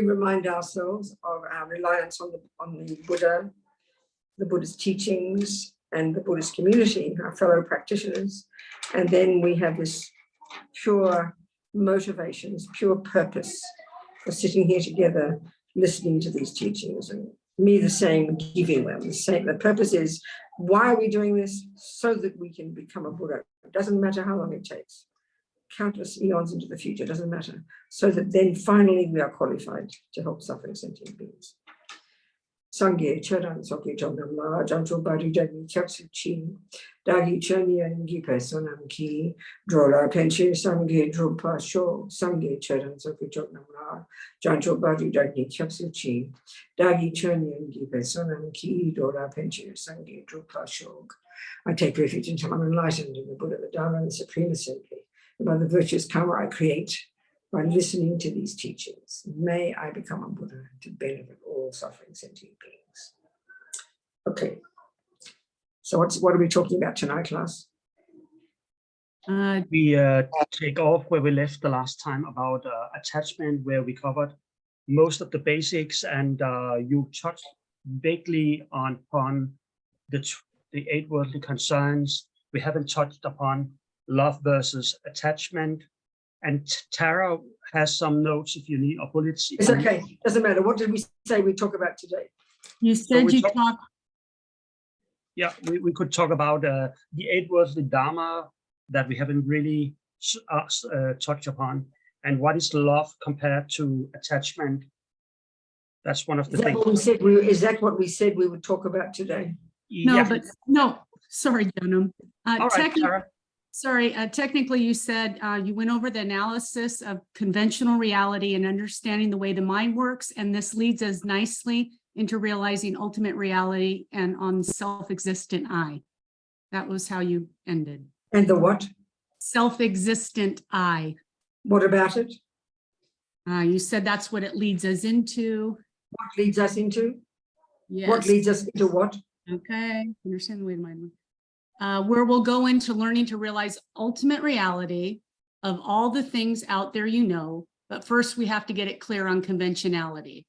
remind ourselves of our reliance on the Buddha, the Buddha's teachings, and the Buddhist community, our fellow practitioners. And then we have this pure motivation, this pure purpose for sitting here together, listening to these teachings, and me the same, giving them the same. The purpose is, why are we doing this? So that we can become a Buddha. It doesn't matter how long it takes. Countless eons into the future, doesn't matter. So that then finally we are qualified to help suffering sentient beings. Sangye Charan Soki Jonam La Jancho Bari Jagi Chaksu Chi Dagi Chani and Gipe Sonam Ki Drola Penche Sangye Drupa Sho Sangye Charan Soki Jonam La Jancho Bari Jagi Chaksu Chi Dagi Chani and Gipe Sonam Ki Drola Penche Sangye Drupa Sho. I take refuge until I'm enlightened in the Buddha, the Dharma, and the Supreme Assembly, and by the virtuous karma I create by listening to these teachings. May I become a Buddha to benefit all suffering sentient beings. Okay, so what are we talking about tonight, class? We take off where we left the last time about attachment, where we covered most of the basics, and you touched vaguely upon the 8 worldly concerns. We haven't touched upon love versus attachment. And Tara has some notes if you need, or bullets. It's okay, doesn't matter. What did we say we talk about today? You said you talk. Yeah, we could talk about the 8 worldly Dharma that we haven't really touched upon. And what is love compared to attachment? That's one of the things. Is that what we said we would talk about today? No, yeah. But no, sorry, Jonam. Technically you said you went over the analysis of conventional reality and understanding the way the mind works, and this leads us nicely into realizing ultimate reality and on self-existent I. That was how you ended. And the what? Self-existent I. What about it? You said that's what it leads us into. What leads us into? Yes. What leads us into what? Okay, understand the way the mind works. Where we'll go into learning to realize ultimate reality of all the things out there you know, but first we have to get it clear on conventionality.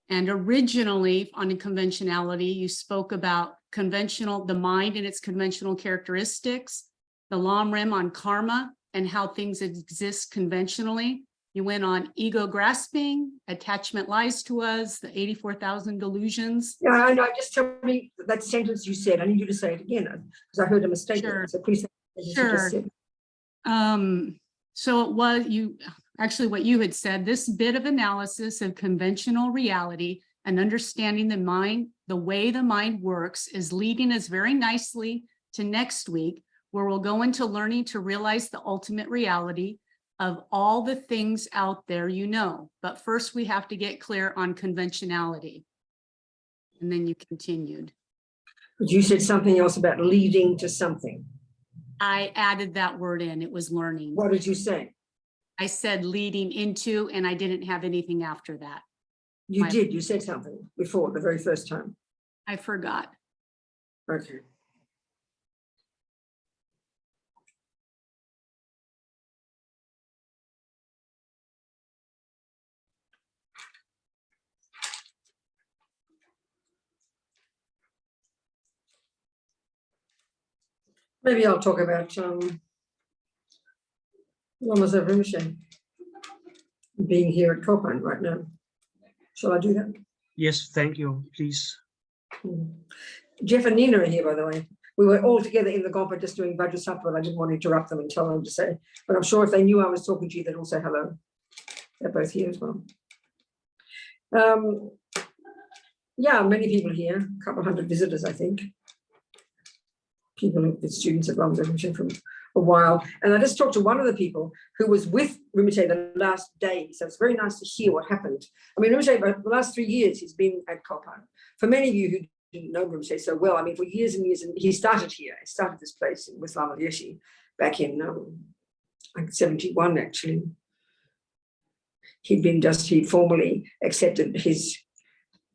And originally on conventionality, you spoke about the mind and its conventional characteristics, the Lam Rim on karma and how things exist conventionally. You went on ego grasping, attachment lies to us, the 84,000 delusions. Yeah, I know. Just tell me that sentence you said. I need you to say it again because I heard a mistake. Sure. So please say it. Sure. So it was what you had said, this bit of analysis of conventional reality and understanding the mind, the way the mind works, is leading us very nicely to next week, where we'll go into learning to realize the ultimate reality of all the things out there you know. But first we have to get clear on conventionality. And then you continued. But you said something else about leading to something. I added that word in, it was learning. What did you say? I said leading into, and I didn't have anything after that. You did, you said something before, the very first time. I forgot. Okay. Maybe I'll talk about Lama Rinpoche being here at Copan right now. Shall I do that? Yes, thank you, please. Jeff and Nina are here, by the way. We were all together in the Gompa just doing Vajrasattva, and I didn't want to interrupt them and tell them to say, but I'm sure if they knew I was talking to you, they'd all say hello. They're both here as well. Yeah, many people here, a couple hundred visitors, I think. People, the students of Lama Rinpoche from a while. And I just talked to one of the people who was with Rinpoche the last day. So it's very nice to hear what happened. I mean, Rinpoche, for the last 3 years, he's been at Copan. For many of you who didn't know Rinpoche so well, I mean, for years and years, and he started here. He started this place with Lama Yeshe back in like 71, actually. He formally accepted his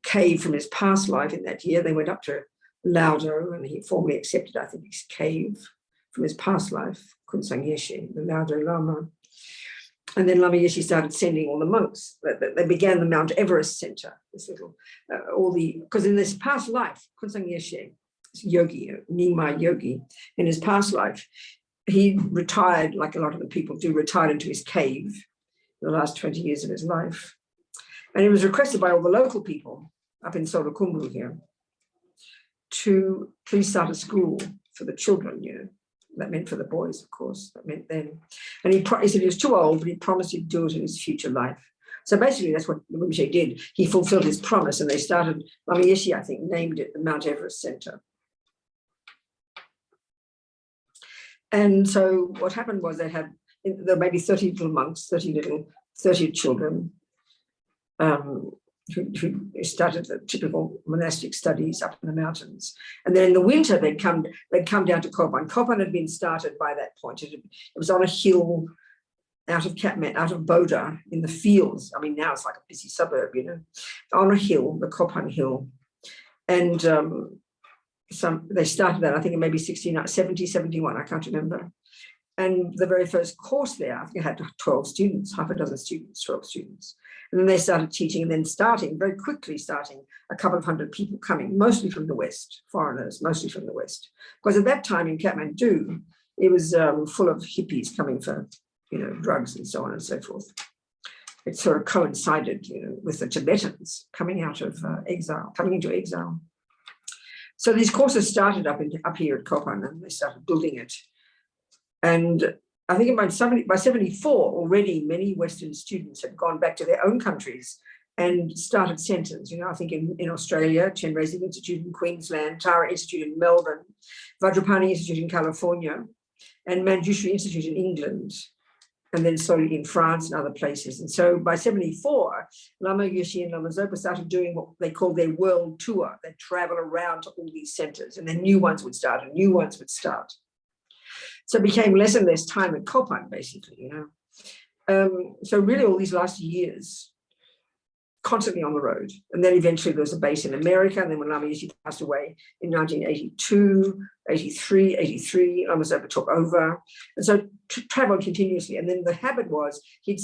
cave from his past life in that year. They went up to Laudo, and he formally accepted, I think, his cave from his past life, Kunsang Yeshe, the Laudo Lama. And then Lama Yeshe started sending all the monks. They began the Mount Everest Center. This little, because in this past life, Kunsang Yeshe, yogi, Nyingma yogi, in his past life, he retired, like a lot of the people do, retired into his cave the last 20 years of his life. And he was requested by all the local people up in Solokumbu here to please start a school for the children, That meant for the boys, of course. That meant then. And he said he was too old, but he promised he'd do it in his future life. So basically, that's what Rinpoche did. He fulfilled his promise, and they started, Lama Yeshe, I think, named it the Mount Everest Center. And so what happened was there were maybe 30 little monks, 30 children, who started the typical monastic studies up in the mountains. And then in the winter, they'd come down to Kopan. Kopan had been started by that point. It was on a hill out of Kathmandu, out of Boda, in the fields. I mean, now it's like a busy suburb, on a hill, the Kopan Hill. And they started that, I think, in maybe 70, 71, I can't remember. And the very first course there, I think it had 12 students, half a dozen students, 12 students. And then they started teaching, and then very quickly starting a couple of hundred people coming, mostly from the West, foreigners, mostly from the West. Because at that time in Kathmandu, it was full of hippies coming for, drugs and so on and so forth. It sort of coincided, with the Tibetans coming out of exile, coming into exile. So these courses started up here at Kopan, and they started building it. And I think by 74 already, many Western students had gone back to their own countries and started centres. I think in Australia, Chenrezig Institute in Queensland, Tara Institute in Melbourne, Vajrapani Institute in California, and Manjushri Institute in England, and then slowly in France and other places. And so by 74, Lama Yeshe and Lama Zopa started doing what they called their world tour. They'd travel around to all these centres, and then new ones would start, and new ones would start. So it became less and less time at Kopan, basically, So really all these last years, constantly on the road. And then eventually there was a base in America. And then when Lama Yeshe passed away in 1982, 83, Lama Zopa took over. And so traveled continuously. And then the habit was he'd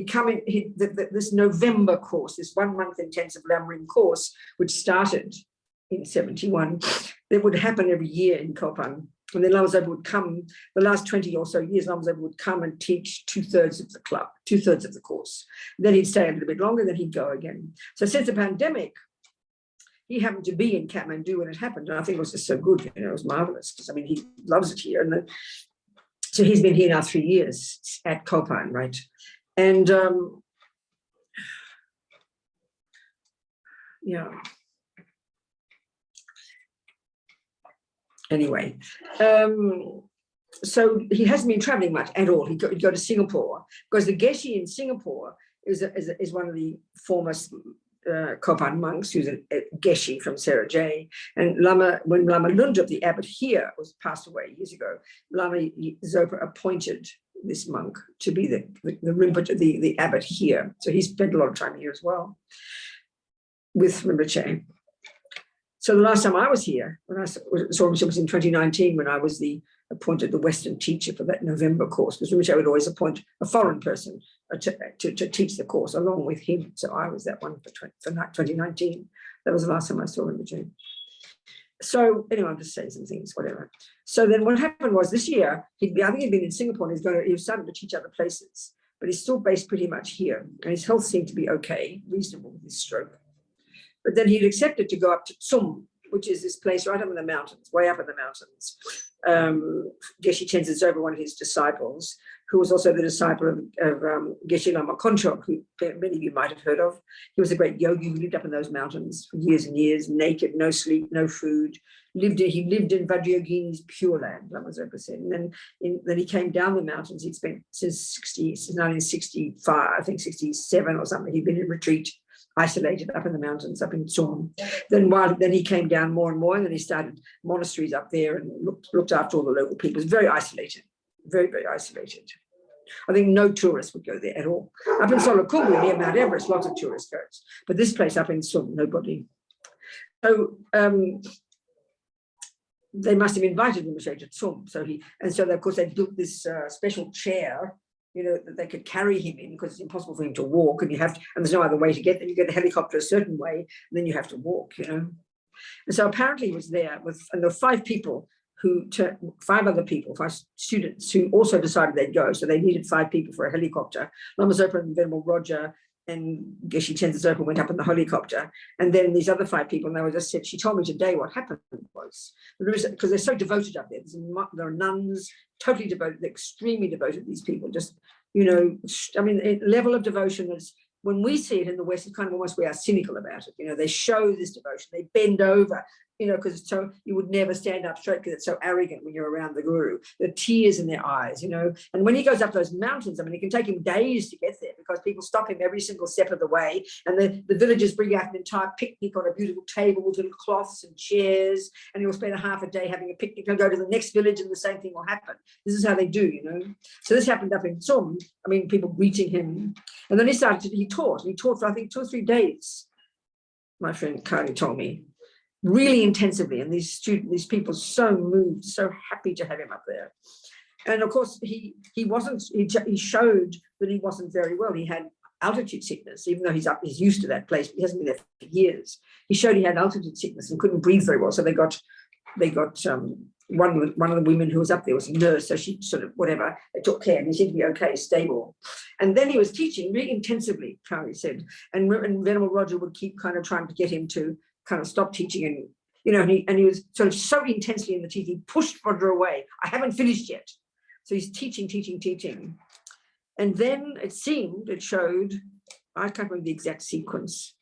come in, this November course, this 1 month intensive Lamrim course, which started in 71, that would happen every year in Kopan. And then Lama Zopa would come, the last 20 or so years, Lama Zopa would come and teach 2/3 of the club, 2/3 of the course. Then he'd stay a little bit longer, then he'd go again. So since the pandemic, he happened to be in Kathmandu when it happened. And I think it was just so good, it was marvelous, because he loves it here. And so he's been here now 3 years at Kopan, right? And anyway, so he hasn't been traveling much at all. He'd go to Singapore, because the Geshe in Singapore is one of the foremost Kopan monks, who's a Geshe from Sarah J. And when Lama Lundrup, the abbot here, passed away years ago, Lama Zopa appointed this monk to be the Rinpoche, the abbot here. So he spent a lot of time here as well with Rinpoche. So the last time I was here, when I saw Rinpoche, was in 2019, when I was appointed the Western teacher for that November course, because Rinpoche would always appoint a foreign person to teach the course along with him. So I was that one for 2019. That was the last time I saw Rinpoche. So anyway, I'm just saying some things, whatever. So then what happened was this year, I think he'd been in Singapore, and he was starting to teach other places, but he's still based pretty much here. And his health seemed to be okay, reasonable with his stroke. But then he'd accepted to go up to Tsum, which is this place right up in the mountains, way up in the mountains. Geshe Tenzin Zopa, one of his disciples, who was also the disciple of Geshe Lama Konchok, who many of you might have heard of. He was a great yogi who lived up in those mountains for years and years, naked, no sleep, no food. He lived in Vajrayogini's Pure Land, Lama Zopa said. And then he came down the mountains. He'd spent since 1965, I think 67 or something. He'd been in retreat, isolated up in the mountains, up in Tsum. Then he came down more and more, and then he started monasteries up there and looked after all the local people. It was very isolated, very, very isolated. I think no tourists would go there at all. Up in Solokumbu, near Mount Everest, lots of tourists go. But this place up in Tsum, nobody. So they must have invited him to Tsum. So of course, they built this special chair that they could carry him in, because it's impossible for him to walk, and and there's no other way to get there. You get a helicopter a certain way, and then you have to walk, And so apparently he was there and there were 5 people five students who also decided they'd go. So they needed 5 people for a helicopter. Lama Zopa and Venerable Roger and Geshe Chenzo Zopa went up in the helicopter. And then these other 5 people, and they were just said, she told me today what happened was, because they're so devoted up there. There are nuns, totally devoted, extremely devoted, these people. Just, a level of devotion that's, when we see it in the West, it's kind of almost, we are cynical about it. They show this devotion, they bend over, because you would never stand up straight, because it's so arrogant when you're around the guru. The tears in their eyes, And when he goes up those mountains, it can take him days to get there, because people stop him every single step of the way. And the villagers bring out an entire picnic on a beautiful table with little cloths and chairs, and he'll spend a half a day having a picnic and go to the next village, and the same thing will happen. This is how they do, So this happened up in Tsum. People greeting him. And then he taught for I think 2 or 3 days. My friend Kari told me, really intensively, and these people so moved, so happy to have him up there. And of course, he showed that he wasn't very well. He had altitude sickness, even though he's used to that place, but he hasn't been there for years. He showed he had altitude sickness and couldn't breathe very well. So they got one of the women who was up there was a nurse, so she sort of, whatever, they took care, and he seemed to be okay, stable. And then he was teaching really intensively, Kari said, and Venerable Roger would keep kind of trying to get him to kind of stop teaching, and he was sort of so intensely in the teaching, he pushed Roger away. I haven't finished yet. So he's teaching. And then it showed, I can't remember the exact sequence,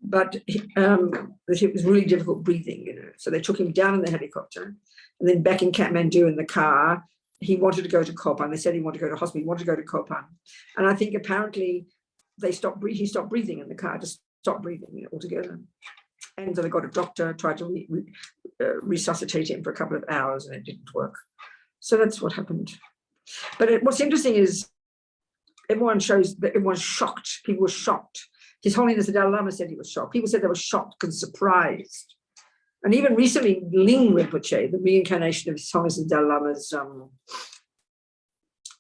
but that it was really difficult breathing, So they took him down in the helicopter, and then back in Kathmandu in the car. He wanted to go to Kopan. They said he wanted to go to hospital. He wanted to go to Kopan. And I think apparently he stopped breathing in the car, just stopped breathing altogether. And so they got a doctor, tried to resuscitate him for a couple of hours, and it didn't work. So that's what happened. But what's interesting is everyone shows that everyone's shocked. People were shocked. His Holiness the Dalai Lama said he was shocked. People said they were shocked and surprised. And even recently, Ling Rinpoche, the reincarnation of His Holiness the Dalai Lama's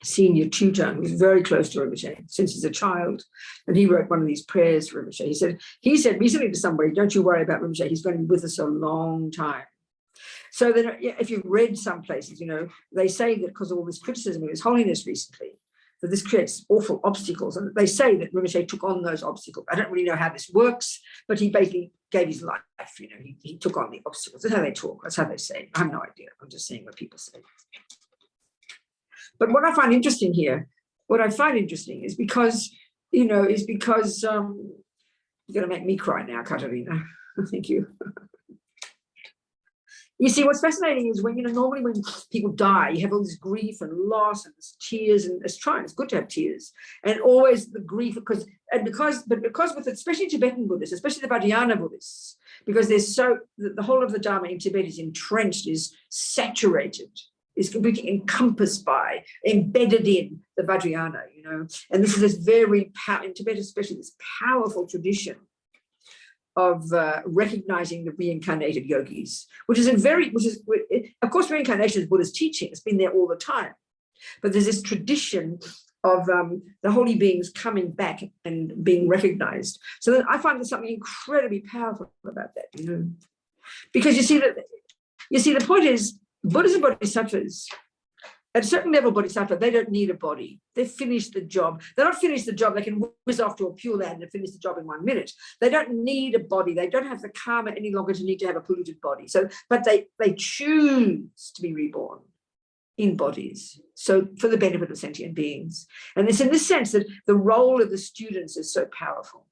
senior tutor, who was very close to Rinpoche since he's a child, and he wrote one of these prayers for Rinpoche. He said recently to somebody, don't you worry about Rinpoche, he's going to be with us a long time. So then if you've read some places, they say that because of all this criticism of His Holiness recently, that this creates awful obstacles. And they say that Rinpoche took on those obstacles. I don't really know how this works, but he basically gave his life, he took on the obstacles. That's how they talk, that's how they say. I have no idea, I'm just saying what people say. But what I find interesting is because, you're going to make me cry now, Katarina. Thank you. You see, what's fascinating is when, normally when people die, you have all this grief and loss and tears, and it's good to have tears. And always the grief, because with especially Tibetan Buddhists, especially the Vajrayana Buddhists, because the whole of the Dharma in Tibet is entrenched, is saturated, is completely encompassed by, embedded in the Vajrayana, and this is this very in Tibet, especially this powerful tradition of recognizing the reincarnated yogis, of course, reincarnation is Buddha's teaching. It's been there all the time, but there's this tradition of the holy beings coming back and being recognized. So that I find there's something incredibly powerful about that, because you see, the point is, Buddhas and Bodhisattvas, at a certain level, Bodhisattva, they don't need a body. They've finished the job. They're not finished the job. They can whiz off to a Pure Land and finish the job in 1 minute. They don't need a body. They don't have the karma any longer to need to have a polluted body. But they choose to be reborn in bodies, so for the benefit of sentient beings. And it's in this sense that the role of the students is so powerful,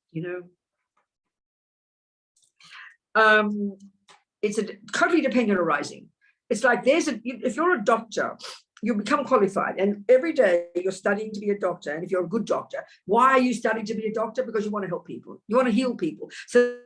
It's a totally dependent arising. It's like if you're a doctor, you become qualified, and every day you're studying to be a doctor. And if you're a good doctor, why are you studying to be a doctor? Because you want to help people. You want to heal people. So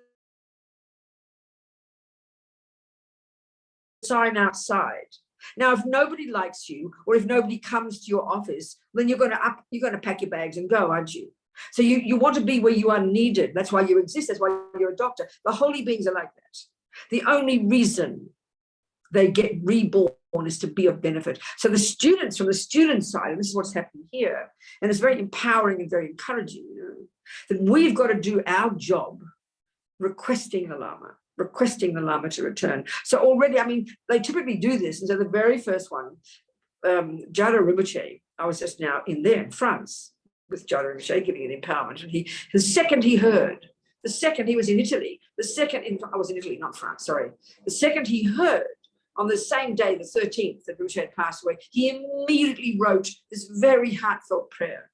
sign outside. Now, if nobody likes you, or if nobody comes to your office, then you're going to pack your bags and go, aren't you? So you want to be where you are needed. That's why you exist. That's why you're a doctor. The holy beings are like that. The only reason they get reborn is to be of benefit. So the students, from the student side, and this is what's happening here, and it's very empowering and very encouraging, you know, that we've got to do our job requesting the Lama to return. So already, I mean, they typically do this. And so the very first one, Jada Rinpoche, I was just now in there in France with Jada Rinpoche giving an empowerment. And the second he was in Italy, I was in Italy, not France, sorry. The second he heard, on the same day, the 13th, that Rinpoche had passed away, he immediately wrote this very heartfelt prayer,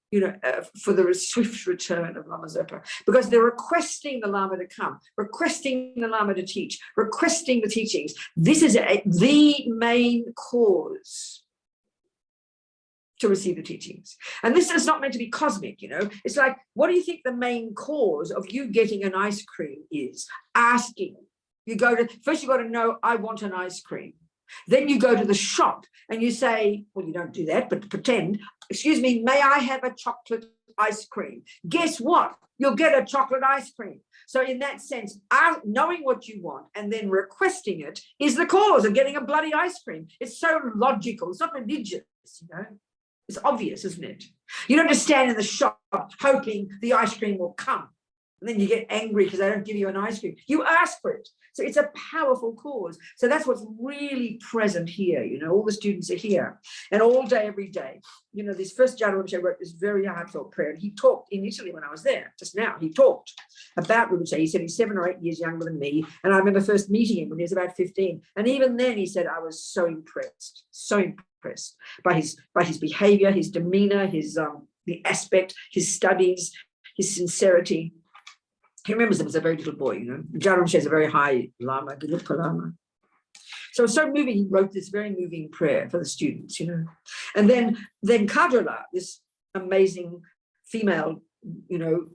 you know, for the swift return of Lama Zopa, because they're requesting the Lama to come, requesting the Lama to teach, requesting the teachings. This is the main cause to receive the teachings. And this is not meant to be cosmic, you know. It's like, what do you think the main cause of you getting an ice cream is? Asking. First you got to know, I want an ice cream. Then you go to the shop and you say, well, you don't do that, but pretend, excuse me, may I have a chocolate ice cream? Guess what? You'll get a chocolate ice cream. So in that sense, knowing what you want and then requesting it is the cause of getting a bloody ice cream. It's so logical. It's not religious, you know. It's obvious, isn't it? You don't just stand in the shop hoping the ice cream will come. And then you get angry because they don't give you an ice cream. You ask for it. So it's a powerful cause. So that's what's really present here. You know, all the students are here. And all day, every day, you know, this first Jada Rinpoche wrote this very heartfelt prayer. And he talked in Italy when I was there, just now. He talked about Rinpoche. He said he's 7 or 8 years younger than me. And I remember first meeting him when he was about 15. And even then he said, I was so impressed by his behavior, his demeanor, his the aspect, his studies, his sincerity. He remembers him as a very little boy, you know. Jada Rinpoche is a very high Lama, Gelugpa Lama. So it's so moving, he wrote this very moving prayer for the students, you know. And then Kadrila, this amazing female, you know,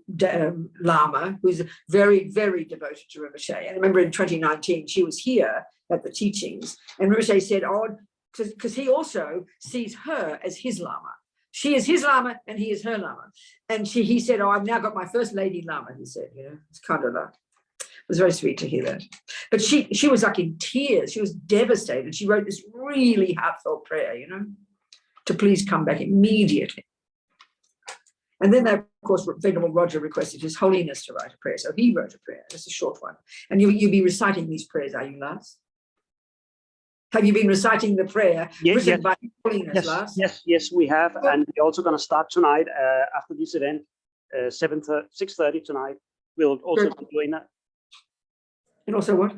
Lama, who's very, very devoted to Rinpoche. And I remember in 2019, she was here at the teachings, and Rinpoche said, oh, because he also sees her as his Lama. She is his Lama and he is her Lama. And he said, oh, I've now got my first lady Lama, he said, you know, it's kind of it was very sweet to hear that. But she was like in tears. She was devastated. She wrote this really heartfelt prayer, you know, to please come back immediately. And then, of course, Venerable Roger requested His Holiness to write a prayer. So he wrote a prayer. It's a short one. And you'll be reciting these prayers, are you, Lars? Have you been reciting the prayer written by His Holiness, Lars? Yes, we have. And we're also going to start tonight after this event, 6:30 tonight. We'll also be doing that. And also what?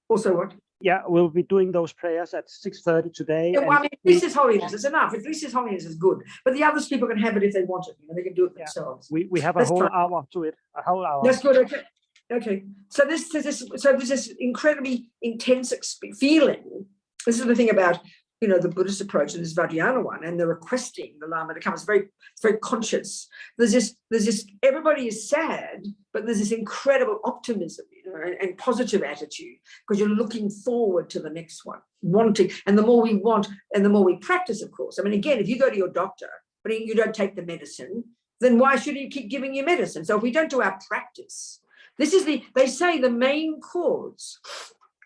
Also what? Yeah, we'll be doing those prayers at 6:30 today. Yeah, well, I mean, this is Holiness. It's enough. If this is Holiness, is good. But the other people can have it if they want it. You know, they can do it themselves. We have a whole hour to it. A whole hour. That's good. Okay. Okay. So there's this incredibly intense feeling. This is the thing about, you know, the Buddhist approach and this Vajrayana one, and the requesting the Lama to come. It's very conscious. There's this. Everybody is sad, but there's this incredible optimism, you know, and positive attitude, because you're looking forward to the next one, wanting. And the more we want, and the more we practice, of course. I mean, again, if you go to your doctor, but you don't take the medicine, then why should he keep giving you medicine? So if we don't do our practice, they say the main cause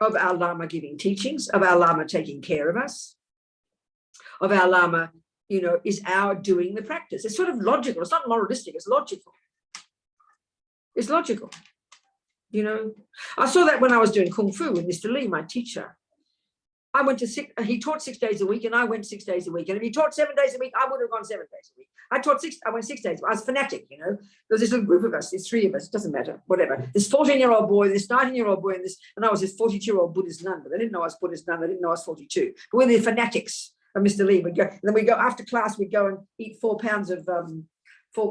of our Lama giving teachings, of our Lama taking care of us, of our Lama, you know, is our doing the practice. It's sort of logical. It's not moralistic. It's logical. It's logical. You know, I saw that when I was doing Kung Fu with Mr. Lee, my teacher. He taught 6 days a week and I went 6 days a week. And if he taught 7 days a week, I would have gone 7 days a week. I went 6 days. I was fanatic, you know. There was this little group of us, there's 3 of us, it doesn't matter, whatever. This 14-year-old boy, this 19-year-old boy, and I was this 42-year-old Buddhist nun, but they didn't know I was Buddhist nun, they didn't know I was 42. But we're the fanatics of Mr. Lee. And then we go after class, we go and eat 4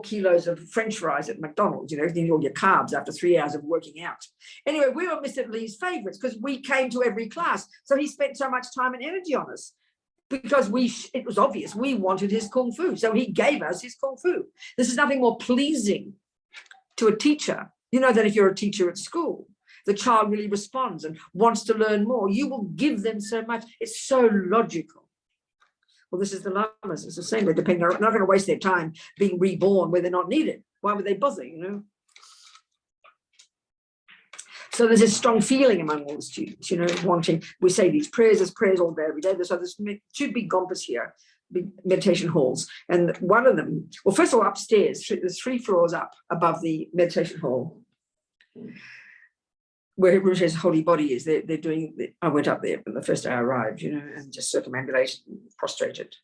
kilos of French fries at McDonald's, you know, eating all your carbs after 3 hours of working out. Anyway, we were Mr. Lee's favorites because we came to every class. So he spent so much time and energy on us because it was obvious we wanted his Kung Fu. So he gave us his Kung Fu. This is nothing more pleasing to a teacher. You know that if you're a teacher at school, the child really responds and wants to learn more. You will give them so much. It's so logical. Well, this is the Lamas. It's the same. They're not going to waste their time being reborn where they're not needed. Why would they bother, you know? So there's a strong feeling among all the students, wanting, we say these prayers, there's prayers all day, every day. So there's 2 big gompas here, big meditation halls. And one of them, well, first of all, upstairs, there's 3 floors up above the meditation hall, where Rinpoche's holy body is. They're doing, I went up there the first day I arrived, and just circumambulated, prostrated.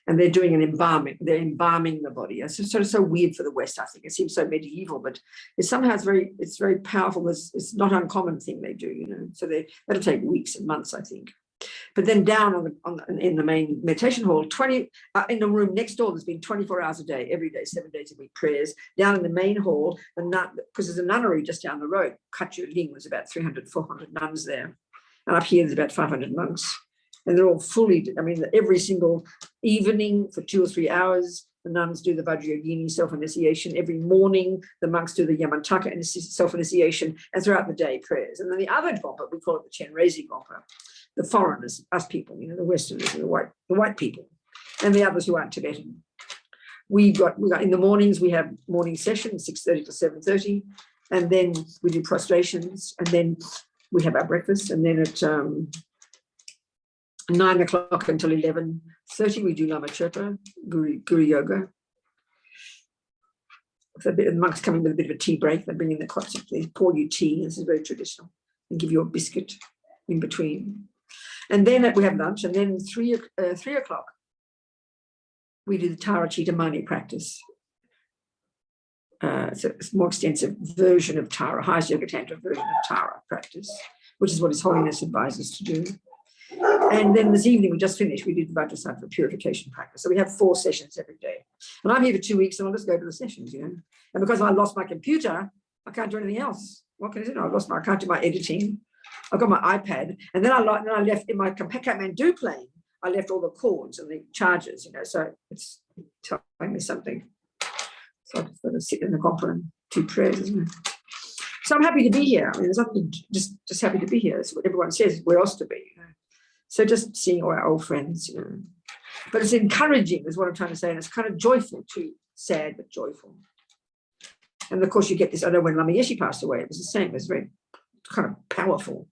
And they're doing an embalming, they're embalming the body. It's sort of so weird for the West, I think. It seems so medieval, but it's very powerful. It's not an uncommon thing they do, So that'll take weeks and months, I think. But then down in the main meditation hall, in the room next door, there's been 24 hours a day, every day, 7 days a week, prayers. Down in the main hall, because there's a nunnery just down the road, Ling, there's about 300, 400 nuns there. And up here, there's about 500 monks. And they're all every single evening for 2 or 3 hours, the nuns do the Vajrayogini self-initiation. Every morning, the monks do the Yamantaka self-initiation, and throughout the day, prayers. And then the other Gompa, we call it the Chenrezi Gompa, the foreigners, us people, the Westerners, the white people, and the others who aren't Tibetan. We got in the mornings, we have morning sessions, 6:30 to 7:30, and then we do prostrations, and then we have our breakfast, and then at 9 o'clock until 11:30, we do Lama Chöpa, Guru Yoga. The monks come in with a bit of a tea break. They bring in the cups, they pour you tea. This is very traditional, and give you a biscuit in between. And then we have lunch, and then 3 o'clock, we do the Tara Chitta Mani practice. So it's a more extensive version of Tara, highest Yoga Tantra version of Tara practice, which is what His Holiness advises to do. And then this evening, we just finished, we did Vajrasattva purification practice. So we have 4 sessions every day. And I'm here for 2 weeks, and I'll just go to the sessions, And because I lost my computer, I can't do anything else. What can I do? I can't do my editing. I've got my iPad, and then I left in my Kathmandu plane. I left all the cords and the chargers, So it's telling me something. So I just got to sit in the Gompa and do prayers, isn't it? So I'm happy to be here. There's nothing, just happy to be here. That's what everyone says. Where else to be? So just seeing all our old friends, But it's encouraging, is what I'm trying to say, and it's kind of joyful too, sad but joyful. And of course, you get this. I know when Lama Yeshe passed away, it was the same. It was very kind of powerful.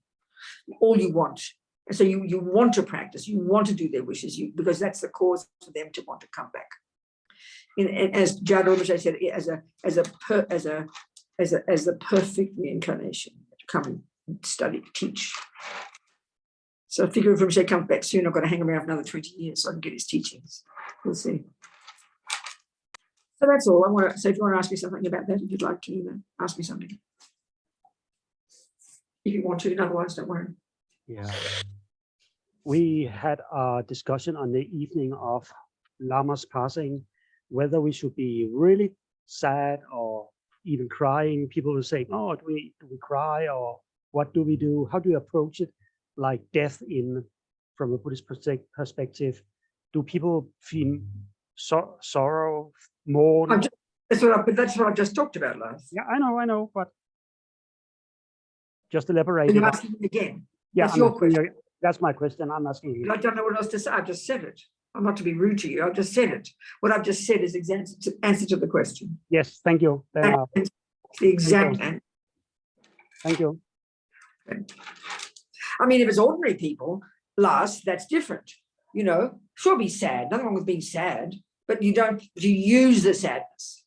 All you want. And so you want to practice, you want to do their wishes, because that's the cause for them to want to come back. And as Jada Rinpoche said, as the perfect reincarnation to come and study, teach. So I figure if Rinpoche comes back soon, I've got to hang around for another 20 years so I can get his teachings. We'll see. So that's all I want to say. If you want to ask me something about that, if you'd like to ask me something. If you want to, otherwise don't worry. Yeah. We had a discussion on the evening of Lama's passing, whether we should be really sad or even crying. People were saying, oh, do we cry, or what do we do? How do you approach it? Like death from a Buddhist perspective. Do people feel sorrow more? That's what I just talked about, Lars. Yeah, I know, but just elaborate. You're asking me again. Yeah, that's your question. That's my question. I'm asking you. I don't know what else to say. I've just said it. I'm not to be rude to you. I've just said it. What I've just said is answer to the question. Yes, thank you. The exact answer. Thank you. Okay. I mean, if it's ordinary people, Lars, that's different. Sure, be sad. Nothing wrong with being sad, but you use the sadness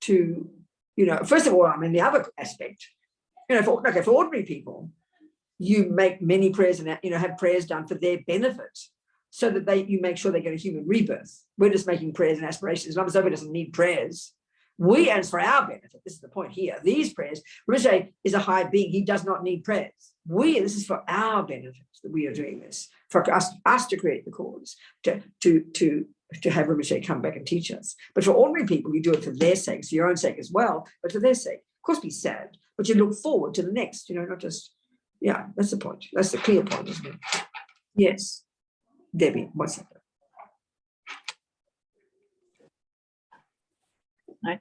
to, first of all, the other aspect, for ordinary people, you make many prayers and, have prayers done for their benefit so that you make sure they get a human rebirth. We're just making prayers and aspirations. Lama Zopa doesn't need prayers. And it's for our benefit. This is the point here. These prayers, Rinpoche is a high being. He does not need prayers. This is for our benefit that we are doing this, for us to create the cause, to have Rinpoche come back and teach us. But for ordinary people, you do it for their sake, for your own sake as well, but for their sake. Of course, be sad, but you look forward to the next, not just, that's the point. That's the clear point, isn't it? Yes. Debbie, what's up?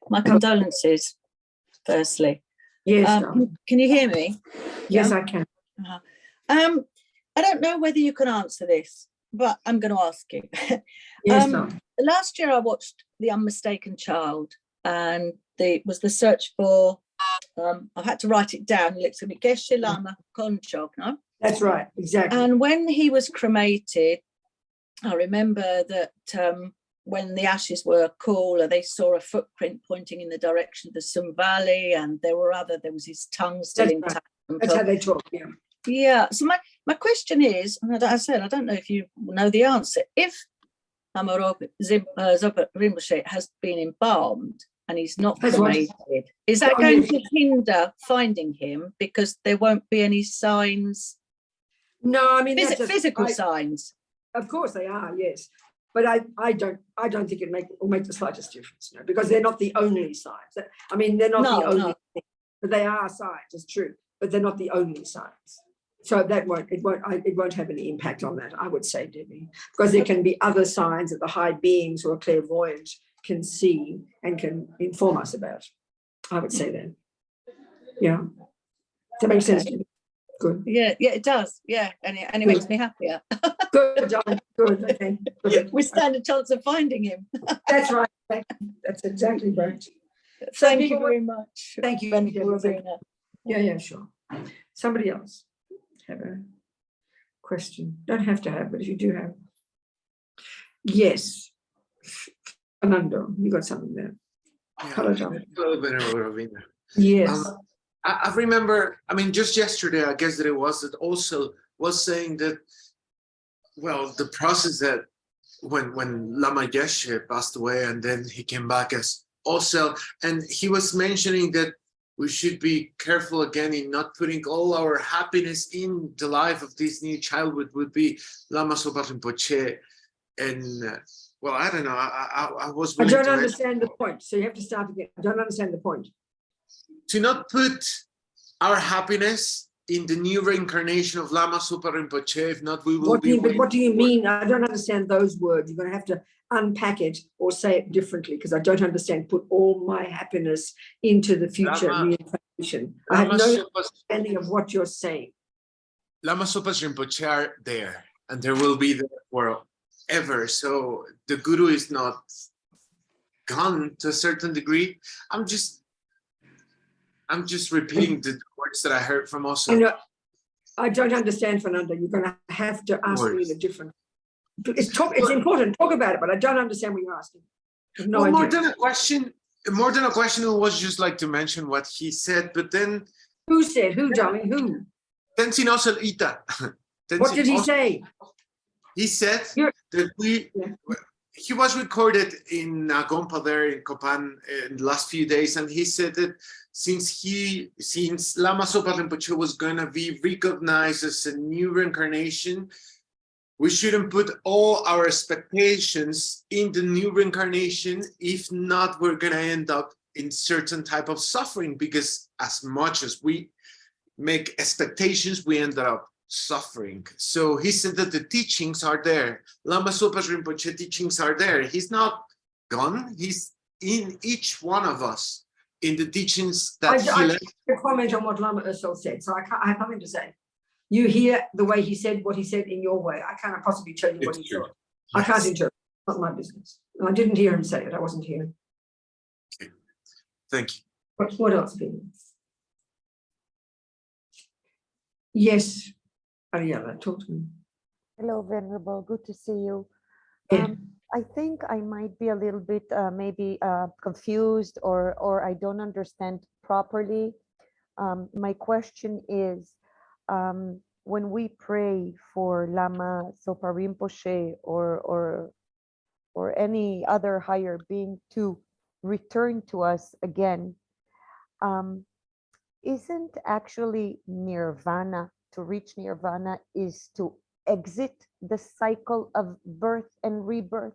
My condolences, firstly. Yes. Can you hear me? Yes, I can. I don't know whether you can answer this, but I'm going to ask you. Yes, last year I watched The Unmistaken Child, and it was the search for I've had to write it down. He looks at me, Geshe Lama Konchog, no? That's right, exactly. And when he was cremated, I remember that when the ashes were cooler, they saw a footprint pointing in the direction of the Sun Valley, and there was his tongue still That's intact. right. That's how they talk, yeah. Yeah. So my question is, and I said, I don't know if you know the answer. If Zopa Rinpoche has been embalmed and he's not That's what- cremated, is that Oh, going yes. to hinder finding him because there won't be any signs, No, I mean, that's just- physical I- signs? Of course they are, yes. But I don't think it will make the slightest difference, no, because they're not the only signs. I mean, they're not No, the only no. thing, but they are signs, it's true, but they're not the only signs. So it won't have any impact on that, I would say, Debbie, because there can be other signs that the high beings who are clairvoyant can see and can inform us about. I would say that. Yeah. Does that make sense? Okay. Good. Yeah, it does. Yeah, and it makes me happier. Good, darling. Good. Okay. Good. We stand a chance of finding him. That's right. That's exactly right. Thank you people very much. Thank you, Venerable Deborah. Robina. Yeah, sure. Somebody else have a question? Don't have to have, but if you do have. Yes. Fernando, you got something there. Hello, John. Hello, Venerable Robina. Yes. I remember, I mean, just yesterday, I guess that it also was saying that, well, the process that when Lama Geshe passed away and then he came back as also, and he was mentioning that we should be careful again in not putting all our happiness in the life of this new child, would be Lama Zopa Rinpoche. And well, I don't know, I was I willing don't to understand the point. So you have to start again. I don't understand the point. to not put our happiness in the new reincarnation of Lama Zopa Rinpoche. If not, we will What do you for- mean? I don't understand those words. You're going to have to unpack it or say it differently because I don't understand. Put all my happiness into the future Lama- reincarnation. I have Lama no Zopa's understanding of what you're saying. Lama Zopa's Rinpoche are there, and there will be there forever. So the Guru is not gone to a certain degree. I'm just repeating the words that I heard from also. I know. I don't understand, Fernando. You're going to have to ask me Words. the different. It's important. Talk about it, but I don't understand what you're asking. I have no Well, more idea. than a question, it was just like to mention what he said. But then, Who said? Who, darling? Who? Tenzin also Ita. What did he say? He said You're- that he was recorded in Agompa there in Copan in the last few days, and he said that since Lama Zopa Rinpoche was going to be recognized as a new reincarnation, we shouldn't put all our expectations in the new reincarnation. If not, we're going to end up in certain type of suffering, because as much as we make expectations, we end up suffering. So he said that the teachings are there. Lama Zopa Rinpoche teachings are there. He's not gone. He's in each one of us in the teachings that he I left. can't comment on what Lama Ursel said, so I have nothing to say. You hear the way he said what he said in your way. I can't possibly tell you what It's he true. thought. I can't Yes. interpret. It's not my business. And I didn't hear him say it. I wasn't here. Thank you. What else, Peter? Yes, Ariella, talk to me. Hello, Venerable. Good to see you. Yeah. I think I might be a little bit maybe confused or I don't understand properly. My question is, when we pray for Lama Zopa Rinpoche or any other higher being to return to us again, isn't actually nirvana, to reach nirvana is to exit the cycle of birth and rebirth?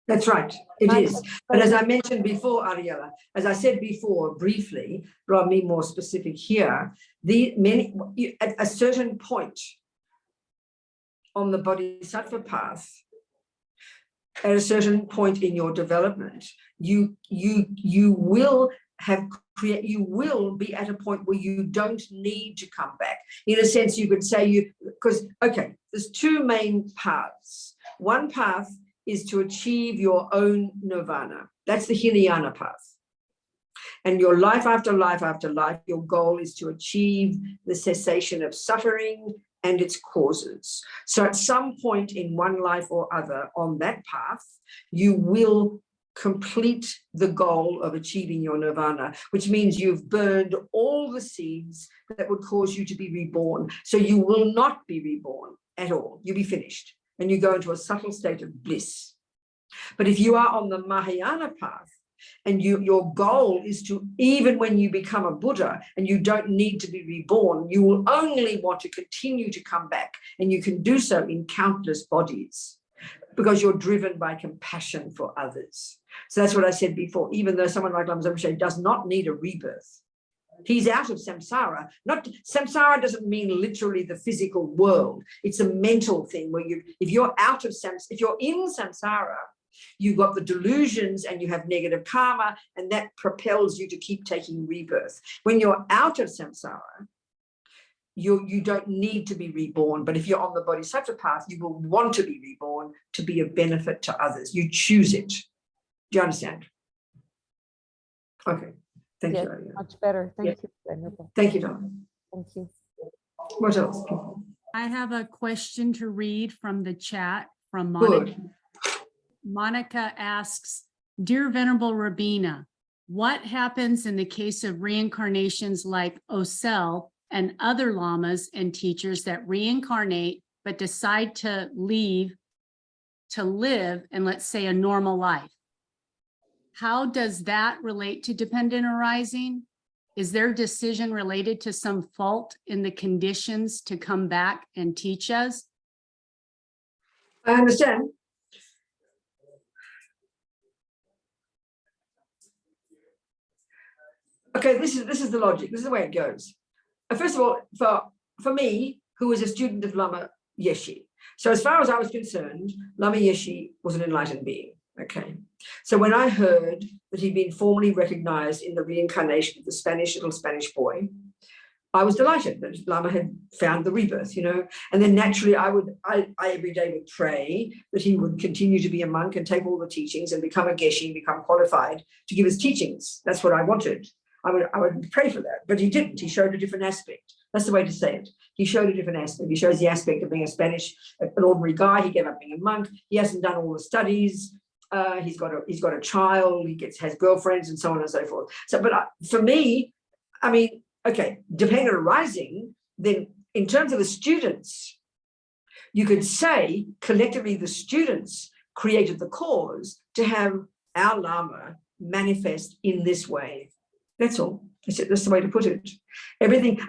That's right, it My is. But as I mentioned before, Ariella, as I said before briefly, but I'll be more specific here, at a certain point on the bodhisattva path, at a certain point in your development, you will be at a point where you don't need to come back. In a sense, you could say there's two main paths. One path is to achieve your own nirvana. That's the Hinayana path. And your life after life after life, your goal is to achieve the cessation of suffering and its causes. So at some point in one life or other on that path, you will complete the goal of achieving your nirvana, which means you've burned all the seeds that would cause you to be reborn. So you will not be reborn at all. You'll be finished and you go into a subtle state of bliss. But if you are on the Mahayana path and your goal is to, even when you become a Buddha and you don't need to be reborn, you will only want to continue to come back, and you can do so in countless bodies because you're driven by compassion for others. So that's what I said before. Even though someone like Lama Rinpoche does not need a rebirth, he's out of samsara. Samsara doesn't mean literally the physical world. It's a mental thing where if you're in samsara, you've got the delusions and you have negative karma, and that propels you to keep taking rebirth. When you're out of samsara, you don't need to be reborn. But if you're on the bodhisattva path, you will want to be reborn to be of benefit to others. You choose it. Do you understand? Okay. Thank Yes, you. much better. Thank Yes. you, Venerable. Thank you, darling. Thank you. What else? I have a question to read from the chat from Monica. Good. Monica asks, Dear Venerable Robina, what happens in the case of reincarnations like Osel and other lamas and teachers that reincarnate but decide to live in, let's say, a normal life? How does that relate to dependent arising? Is their decision related to some fault in the conditions to come back and teach us? I understand. Okay, this is the logic. This is the way it goes. First of all, for me, who was a student of Lama Yeshe, so as far as I was concerned, Lama Yeshe was an enlightened being. Okay, so when I heard that he'd been formally recognized in the reincarnation of the little Spanish boy, I was delighted that Lama had found the rebirth, and then naturally I every day would pray that he would continue to be a monk and take all the teachings and become a geshe, become qualified to give his teachings. That's what I wanted. I would pray for that, but he didn't. He showed a different aspect. That's the way to say it. He showed a different aspect. He shows the aspect of being an ordinary guy. He gave up being a monk. He hasn't done all the studies. He's got a child. He has girlfriends and so on and so forth. So, but for me, I mean, okay, dependent arising. Then, in terms of the students, you could say collectively the students created the cause to have our Lama manifest in this way. That's all. That's the way to put it. Everything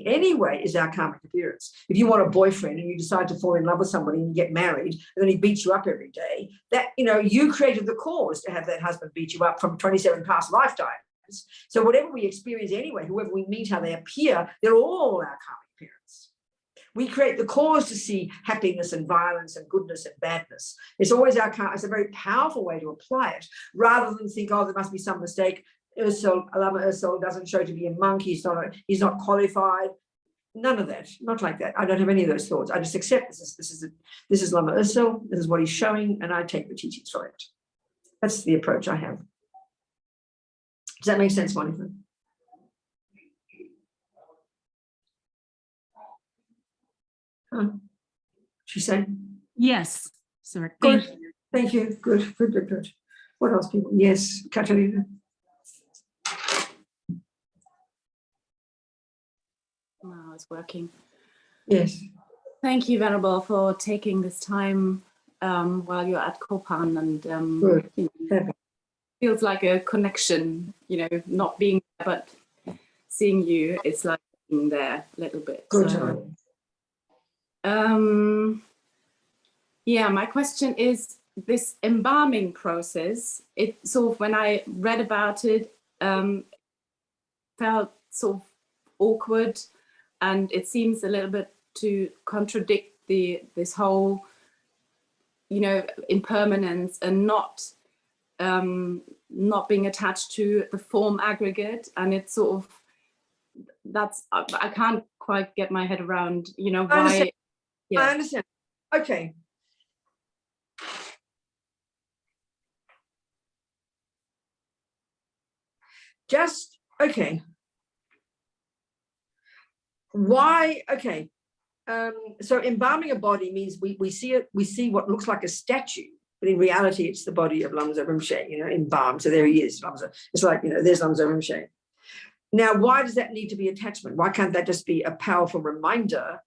anyway is our karmic appearance. If you want a boyfriend and you decide to fall in love with somebody and you get married and then he beats you up every day, that, you created the cause to have that husband beat you up from 27 past lifetimes. So whatever we experience anyway, whoever we meet, how they appear, they're all our karmic appearance. We create the cause to see happiness and violence and goodness and badness. It's always our karma. It's a very powerful way to apply it, rather than think, oh, there must be some mistake. Lama Ursel doesn't show to be a monk. He's not qualified. None of that. Not like that. I don't have any of those thoughts. I just accept this is Lama Ursel. This is what he's showing, and I take the teachings for it. That's the approach I have. Does that make sense, Monica? Huh? She's saying? Yes, sir. Good. Thank you. Good. What else, people? Yes, Catalina. Now it's working. Yes. Thank you, Venerable, for taking this time while you're at Kopan, and Good. Feels like a connection, not being there, but seeing you, it's like being there a little bit. Good. So, yeah, my question is this embalming process. It sort of, when I read about it, felt sort of awkward. And it seems a little bit to contradict this whole, impermanence and not being attached to the form aggregate. And it's sort of, I can't quite get my head around, why. I understand. Okay. just, okay. Why, okay. So embalming a body means we see it, we see what looks like a statue, but in reality, it's the body of Lama Zopa Rinpoche, you know, embalmed. So there he is. It's like, you know, there's Lama Zopa Rinpoche. Now, why does that need to be attachment? Why can't that just be a powerful reminder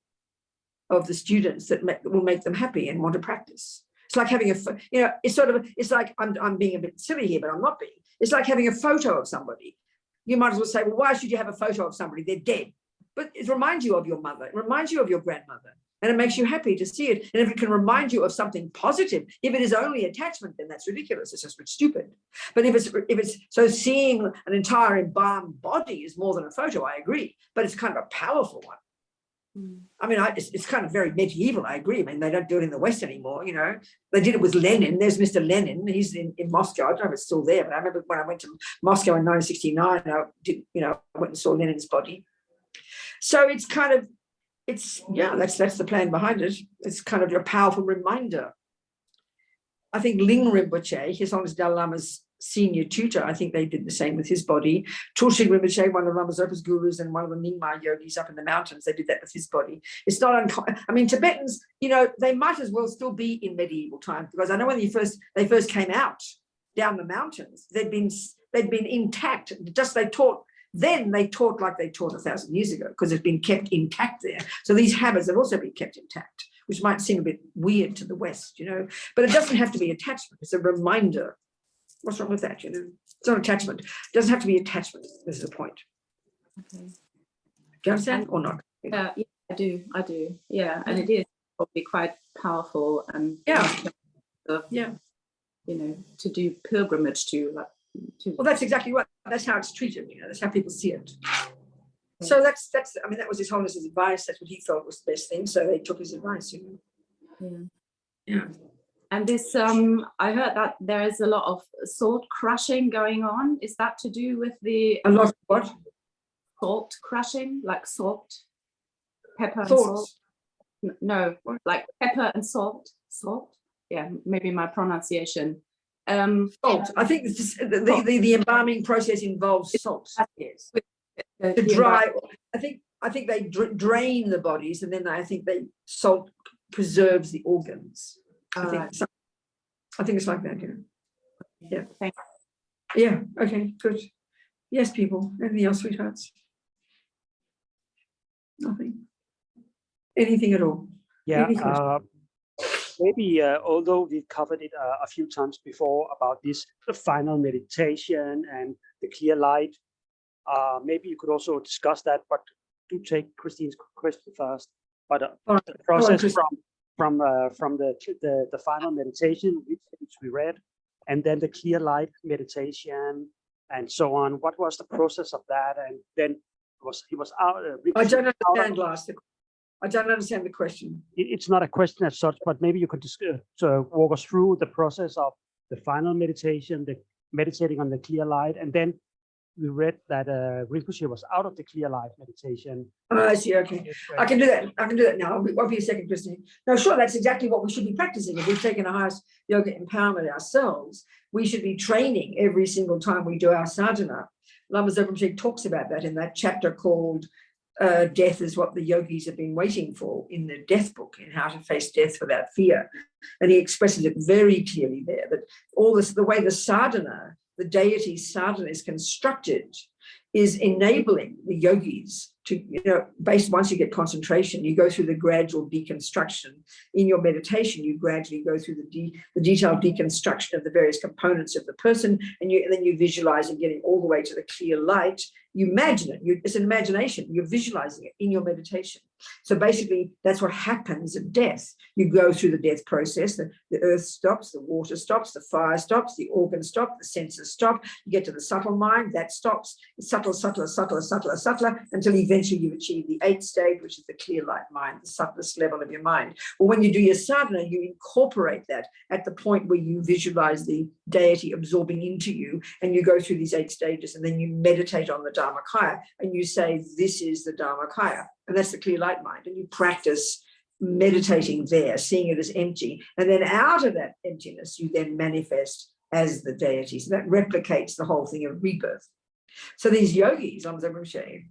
of the students that will make them happy and want to practice? It's like having you know, it's sort of, it's like, I'm being a bit silly here, but I'm not being. It's like having a photo of somebody. You might as well say, well, why should you have a photo of somebody? They're dead. But it reminds you of your mother. It reminds you of your grandmother. And it makes you happy to see it. And if it can remind you of something positive, if it is only attachment, then that's ridiculous. It's just stupid. But if it's so, seeing an entire embalmed body is more than a photo, I agree. But it's kind of a powerful one. I mean, it's kind of very medieval, I agree. I mean, they don't do it in the West anymore, you know. They did it with Lenin. There's Mr. Lenin. He's in Moscow. I don't know if it's still there, but I remember when I went to Moscow in 1969, I went and saw Lenin's body. So it's kind of, that's the plan behind it. It's kind of a powerful reminder. I think Ling Rinpoche, His Holiness Dalai Lama's senior tutor, I think they did the same with his body. Tulsi Rinpoche, one of Lama Zopa's gurus and one of the Nyingma yogis up in the mountains, they did that with his body. It's not uncommon. I mean, Tibetans, you know, they might as well still be in medieval times, because I know when they first came out down the mountains, they'd been intact. Just they taught like they taught 1,000 years ago, because it's been kept intact there. So these habits have also been kept intact, which might seem a bit weird to the West, you know, but it doesn't have to be attachment. It's a reminder. What's wrong with that? You know, it's not attachment. It doesn't have to be attachment. This is the point. Okay. Do you understand or not? Yeah, I do. Yeah, and it is probably quite powerful and you know, to do pilgrimage to. Well, that's exactly right. That's how it's treated. You know, that's how people see it. So that's. I mean, that was His Holiness's advice. That's what he felt was the best thing. So they took his advice. You know. Yeah. And this, I heard that there is a lot of salt crushing going on. Is that to do with the A lot of what? Salt crushing, like salt, pepper and Thoughts. salt? No, like pepper and salt. Salt. Yeah, maybe my pronunciation. Salt. I think the embalming process involves salt. Yes. To dry. I think they drain the bodies, and then I think salt preserves the organs. I think it's like that. Yeah. Thanks. Yeah. Okay. Good. Yes, people. Anything else, sweethearts? Nothing. Anything at all? Yeah. Maybe, although we covered it a few times before about the final meditation and the clear light, maybe you could also discuss that, but do take Christine's question first. But the process from the final meditation, which we read, and then the clear light meditation and so on. What was the process of that? And then he was out. I don't understand, Lars. I don't understand the question. It's not a question as such, but maybe you could just walk us through the process of the final meditation, the meditating on the clear light, and then we read that Rinpoche was out of the clear light meditation. Oh, I see. Okay, I can do that. I can do that now. I'll be a second, Christine. No, sure, that's exactly what we should be practicing. If we've taken a highest yoga empowerment ourselves, we should be training every single time we do our sadhana. Lama Zopa Rinpoche talks about that in that chapter called Death is What the Yogis Have Been Waiting For, in the Death Book, in How to Face Death Without Fear. And he expresses it very clearly there, that all this, the way the sadhana, the deity's sadhana is constructed, is enabling the yogis to, you know, once you get concentration, you go through the gradual deconstruction. In your meditation, you gradually go through the detailed deconstruction of the various components of the person, and then you visualize and getting all the way to the clear light. You imagine it. It's an imagination. You're visualizing it in your meditation. So basically, that's what happens at death. You go through the death process. The earth stops, the water stops, the fire stops, the organs stop, the senses stop. You get to the subtle mind, that stops. It's subtler, subtler, subtler, subtler, subtler, until eventually you've achieved the 8th stage, which is the clear light mind, the subtlest level of your mind. Well, when you do your sadhana, you incorporate that at the point where you visualize the deity absorbing into you, and you go through these 8 stages, and then you meditate on the Dharmakaya, and you say, this is the Dharmakaya. And that's the clear light mind. And you practice meditating there, seeing it as empty. And then out of that emptiness, you then manifest as the deity. So that replicates the whole thing of rebirth. So these yogis, Lama Zopa Rinpoche,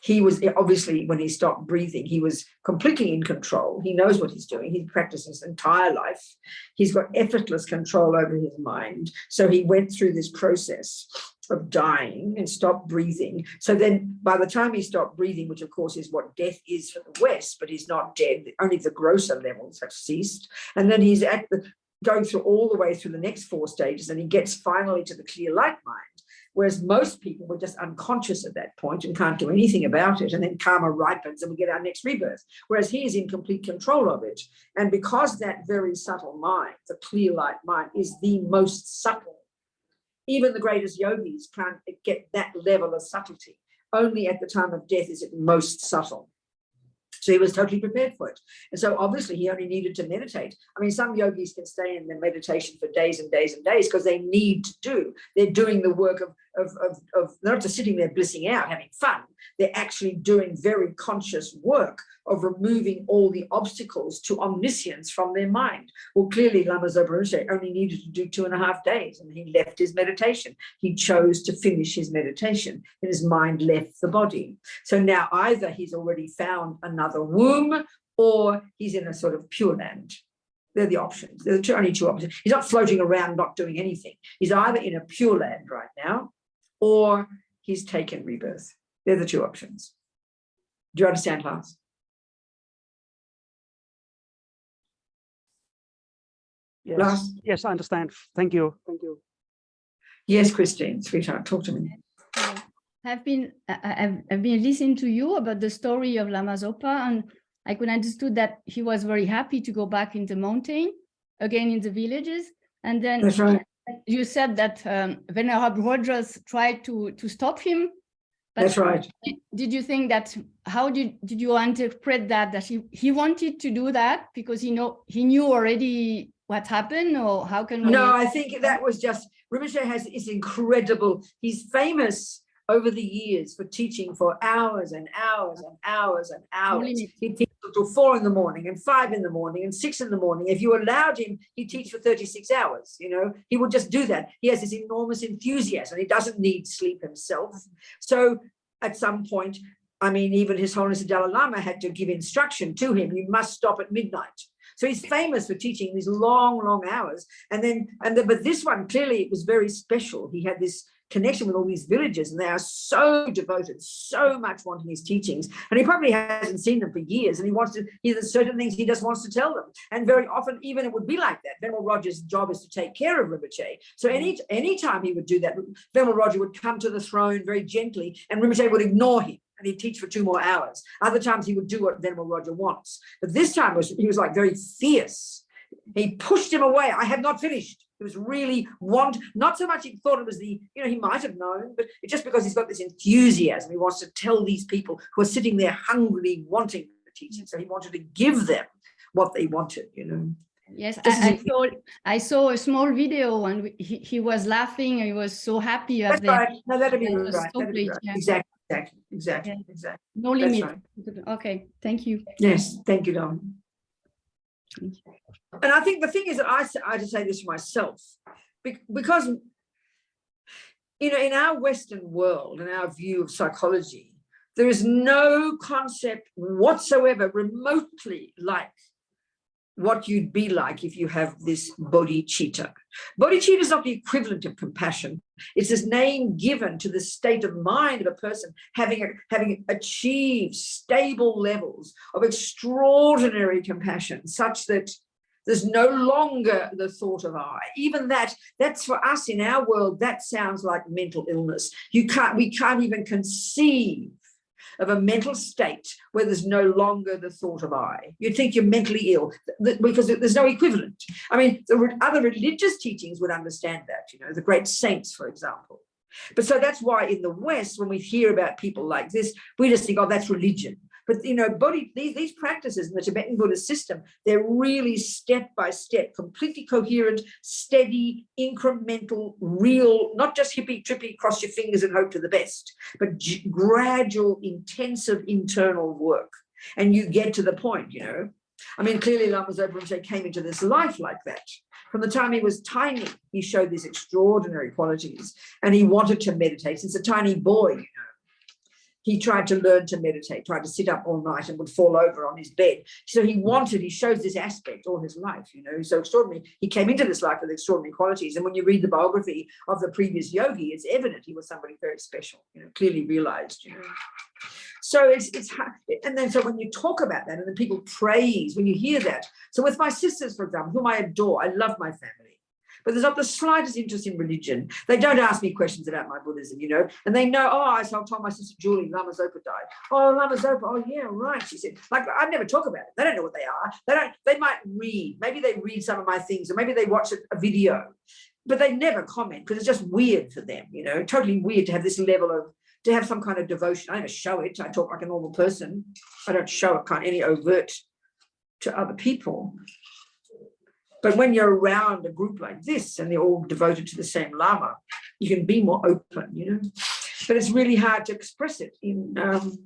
he was obviously, when he stopped breathing, he was completely in control. He knows what he's doing. He's practiced his entire life. He's got effortless control over his mind. So he went through this process of dying and stopped breathing. So then by the time he stopped breathing, which of course is what death is for the West, but he's not dead, only the grosser levels have ceased. And then he's going through all the way through the next 4 stages, and he gets finally to the clear light mind. Whereas most people were just unconscious at that point and can't do anything about it. And then karma ripens and we get our next rebirth. Whereas he is in complete control of it. And because that very subtle mind, the clear light mind, is the most subtle, even the greatest yogis can't get that level of subtlety. Only at the time of death is it most subtle. So he was totally prepared for it. And so obviously he only needed to meditate. I mean, some yogis can stay in their meditation for days and days and days because they need to do. They're doing the work of they're not just sitting there blissing out, having fun. They're actually doing very conscious work of removing all the obstacles to omniscience from their mind. Well, clearly Lama Zopa Rinpoche only needed to do 2.5 days and he left his meditation. He chose to finish his meditation and his mind left the body. So now either he's already found another womb or he's in a sort of pure land. They're the options. There are only 2 options. He's not floating around not doing anything. He's either in a pure land right now or he's taken rebirth. They're the 2 options. Do you understand, Lars? Yes. Lars? Yes, I understand. Thank you. Thank you. Yes, Christine, sweetheart, talk to me. I've been listening to you about the story of Lama Zopa, and I could understood that he was very happy to go back in the mountain, again in the villages. And then That's right. you said that Venerable Rogers tried to stop him. But That's right. Did you think that, how did you interpret that he wanted to do that because he knew already what happened, or how can we? No, I think that was just, Rinpoche is incredible. He's famous over the years for teaching for hours and hours and hours and hours. He teaches until 4 in the morning and 5 in the morning and 6 in the morning. If you allowed him, he'd teach for 36 hours. You know, he would just do that. He has this enormous enthusiasm. He doesn't need sleep himself. So at some point, I mean, even His Holiness the Dalai Lama had to give instruction to him. You must stop at midnight. So he's famous for teaching these long, long hours. But this one, clearly it was very special. He had this connection with all these villages and they are so devoted, so much wanting his teachings. And he probably hasn't seen them for years and he wants to, there's certain things he just wants to tell them. And very often, even it would be like that. Venerable Roger's job is to take care of Rinpoche. So any time he would do that, Venerable Roger would come to the throne very gently and Rinpoche would ignore him. And he'd teach for 2 more hours. Other times he would do what Venerable Roger wants. But this time he was like very fierce. He pushed him away. I have not finished. It was really not so much he thought it was he might have known, but it's just because he's got this enthusiasm. He wants to tell these people who are sitting there hungrily wanting the teaching. So he wanted to give them what they wanted, Yes, I saw a small video and he was laughing. He was so happy. That's right. No, that'd be right. So pleased, yeah. Exactly. No limit. Right. Okay, thank you. Yes, thank you, Don. And I think the thing is that I just say this for myself, because, in our Western world and our view of psychology, there is no concept whatsoever remotely like what you'd be like if you have this bodhicitta. Bodhicitta is not the equivalent of compassion. It's this name given to the state of mind of a person having achieved stable levels of extraordinary compassion, such that there's no longer the thought of I. Even that's for us in our world, that sounds like mental illness. We can't even conceive of a mental state where there's no longer the thought of I. You'd think you're mentally ill because there's no equivalent. I mean, the other religious teachings would understand that, the great saints, for example. But so that's why in the West, when we hear about people like this, we just think, oh, that's religion. But, these practices in the Tibetan Buddhist system, they're really step by step, completely coherent, steady, incremental, real, not just hippy, trippy, cross your fingers and hope for the best, but gradual, intensive internal work. And you get to the point, I mean, clearly Lama Zopa came into this life like that. From the time he was tiny, he showed these extraordinary qualities, and he wanted to meditate. Since a tiny boy, you know, he tried to learn to meditate, tried to sit up all night and would fall over on his bed. So he shows this aspect all his life, you know, so extraordinary. He came into this life with extraordinary qualities. And when you read the biography of the previous yogi, it's evident he was somebody very special, you know, clearly realized, you know. So it's hard. And then so when you talk about that and then people praise, when you hear that. So with my sisters, for example, whom I adore, I love my family. But there's not the slightest interest in religion. They don't ask me questions about my Buddhism, you know, and they know, oh, I told my sister Julie, Lama Zopa died. Oh, Lama Zopa, oh yeah, right. She said, like, I never talk about it. They don't know what they are. They might read, maybe they read some of my things, or maybe they watch a video, but they never comment because it's just weird for them, you know, totally weird to have this level of, to have some kind of devotion. I never show it. I talk like a normal person. I don't show it kind of any overt to other people. But when you're around a group like this and they're all devoted to the same Lama, you can be more open, you know. But it's really hard to express it in, you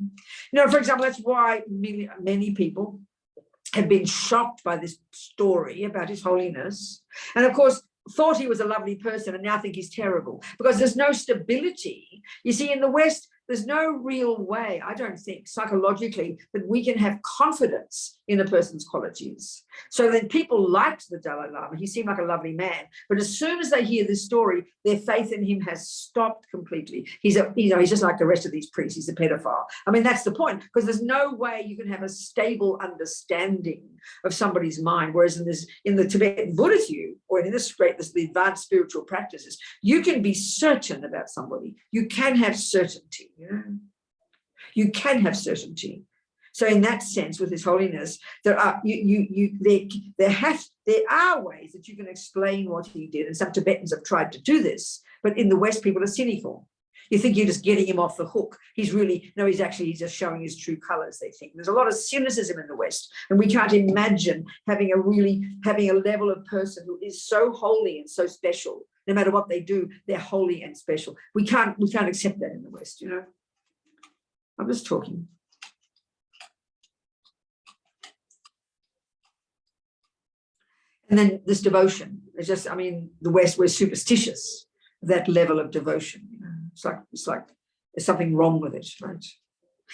know, for example, that's why many people have been shocked by this story about His Holiness. And of course, thought he was a lovely person and now think he's terrible, because there's no stability. You see, in the West, there's no real way, I don't think, psychologically, that we can have confidence in a person's qualities. So then people liked the Dalai Lama. He seemed like a lovely man. But as soon as they hear this story, their faith in him has stopped completely. He's just like the rest of these priests. He's a pedophile. I mean, that's the point, because there's no way you can have a stable understanding of somebody's mind. Whereas in the Tibetan Buddhist view, or in the advanced spiritual practices, you can be certain about somebody. You can have certainty. You know, you can have certainty. So in that sense, with His Holiness, there are ways that you can explain what he did, and some Tibetans have tried to do this, but in the West, people are cynical. You think you're just getting him off the hook. He's just showing his true colors, they think. There's a lot of cynicism in the West, and we can't imagine having a level of person who is so holy and so special. No matter what they do, they're holy and special. We can't accept that in the West, you know. I'm just talking. And then this devotion, it's just, I mean, the West, we're superstitious, that level of devotion, you know. It's like there's something wrong with it, right?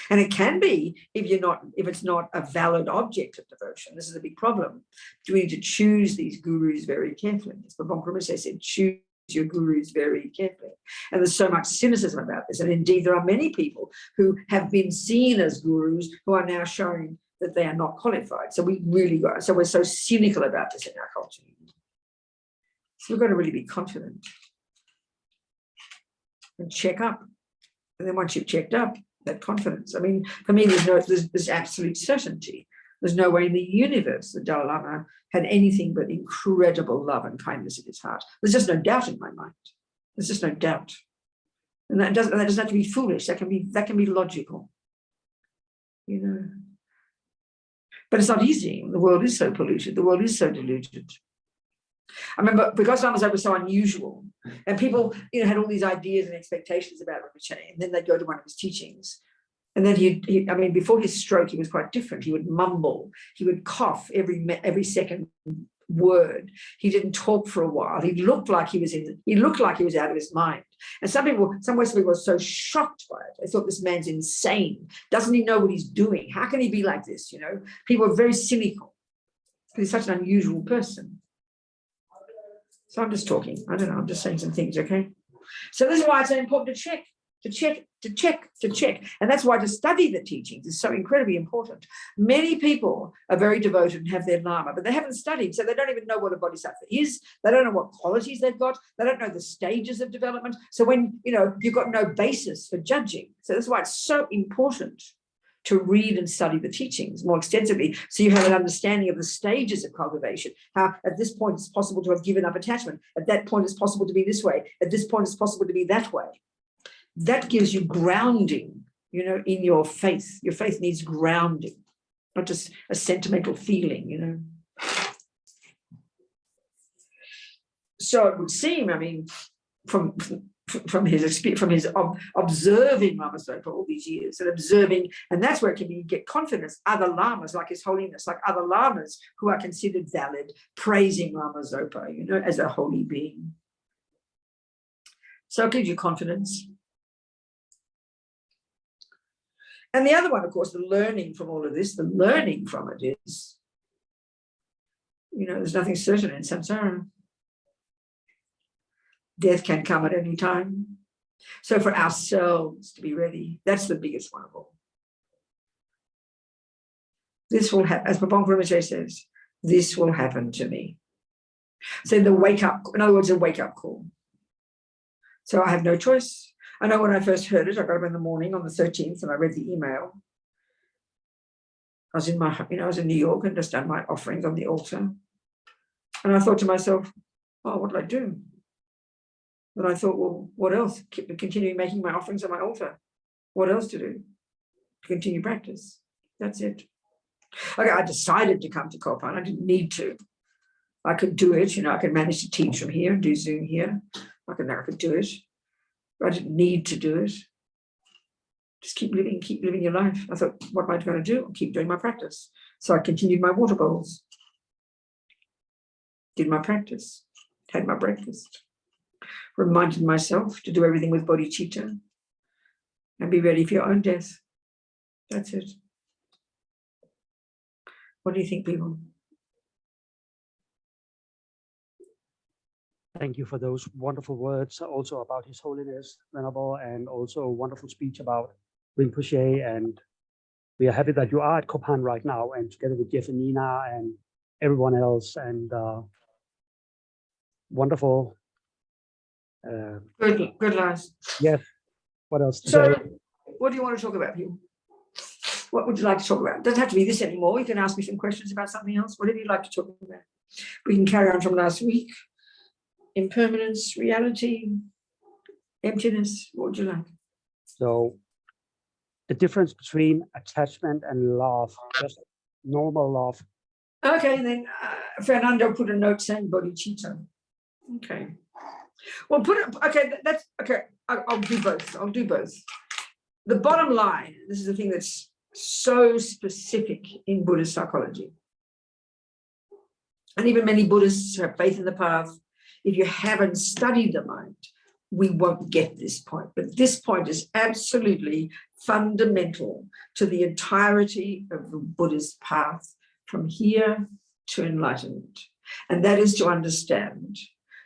And it can be if it's not a valid object of devotion. This is a big problem. We need to choose these gurus very carefully. As Bhavon Rinpoche said, choose your gurus very carefully. And there's so much cynicism about this. And indeed, there are many people who have been seen as gurus who are now showing that they are not qualified. So we're so cynical about this in our culture. So we've got to really be confident and check up. And then once you've checked up, that confidence. I mean, for me, there's absolute certainty. There's no way in the universe that Dalai Lama had anything but incredible love and kindness in his heart. There's just no doubt in my mind. There's just no doubt. And that doesn't have to be foolish. That can be logical. You know. But it's not easy. The world is so polluted. The world is so deluded. I remember, because Lama Zopa was so unusual, and people, you know, had all these ideas and expectations about Rinpoche, and then they'd go to one of his teachings. And then I mean, before his stroke, he was quite different. He would mumble. He would cough every second word. He didn't talk for a while. He looked like he was out of his mind. And some Western people were so shocked by it. They thought, this man's insane. Doesn't he know what he's doing? How can he be like this? You know, people were very cynical because he's such an unusual person. So I'm just talking. I don't know. I'm just saying some things, okay? So this is why it's so important to check. And that's why to study the teachings is so incredibly important. Many people are very devoted and have their Lama, but they haven't studied, so they don't even know what a bodhisattva is. They don't know what qualities they've got. They don't know the stages of development. So when, you know, you've got no basis for judging. So that's why it's so important to read and study the teachings more extensively, so you have an understanding of the stages of cultivation, how at this point it's possible to have given up attachment, at that point it's possible to be this way, at this point it's possible to be that way. That gives you grounding, you know, in your faith. Your faith needs grounding, not just a sentimental feeling, you know. So it would seem, I mean, from from his experience, from his observing Lama Zopa all these years and observing, and that's where it can get confidence. Other lamas, like His Holiness, like other lamas who are considered valid, praising Lama Zopa, you know, as a holy being. So it gives you confidence. And the other one, of course, the learning from all of this, the learning from it is, you know, there's nothing certain in samsara. Death can come at any time. So for ourselves to be ready, that's the biggest one of all. This will happen, as Pabong Rinpoche says, this will happen to me. So the wake up, in other words, a wake up call. So I have no choice. I know when I first heard it, I got up in the morning on the 13th and I read the email. I was in I was in New York and just done my offerings on the altar. And I thought to myself, oh, what did I do? Then I thought, well, what else? Continue making my offerings on my altar. What else to do? Continue practice. That's it. Okay, I decided to come to Kopan. I didn't need to. I could do it. You know, I could manage to teach from here and do Zoom here. I could do it. But I didn't need to do it. Just keep living your life. I thought, what am I going to do? I'll keep doing my practice. So I continued my water bowls. Did my practice. Had my breakfast. Reminded myself to do everything with bodhicitta and be ready for your own death. That's it. What do you think, people? Thank you for those wonderful words, also about His Holiness Venerable, and also a wonderful speech about Rinpoche. And we are happy that you are at Kopan right now, and together with Jeff and Nina and everyone else, and wonderful. Good, Lars. Yes. What else? So, what do you want to talk about, people? What would you like to talk about? It doesn't have to be this anymore. You can ask me some questions about something else. Whatever you'd like to talk about. We can carry on from last week. Impermanence, reality, emptiness. What would you like? So, the difference between attachment and love, just normal love. Okay, then Fernando put a note saying bodhicitta. Okay. Well, that's okay. I'll do both. I'll do both. The bottom line, this is the thing that's so specific in Buddhist psychology. And even many Buddhists who have faith in the path, if you haven't studied the mind, we won't get this point. But this point is absolutely fundamental to the entirety of the Buddhist path from here to enlightenment. And that is to understand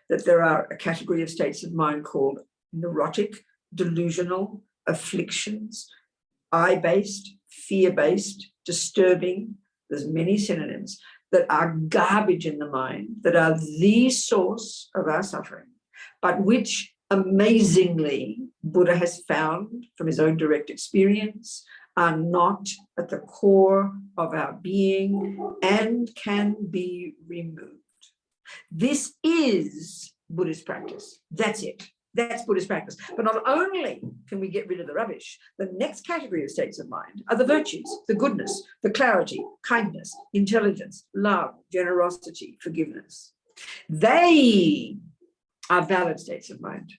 that there are a category of states of mind called neurotic, delusional, afflictions, I-based, fear-based, disturbing, there's many synonyms, that are garbage in the mind, that are the source of our suffering, but which amazingly Buddha has found from his own direct experience are not at the core of our being and can be removed. This is Buddhist practice. That's it. That's Buddhist practice. But not only can we get rid of the rubbish, the next category of states of mind are the virtues, the goodness, the clarity, kindness, intelligence, love, generosity, forgiveness. They are valid states of mind.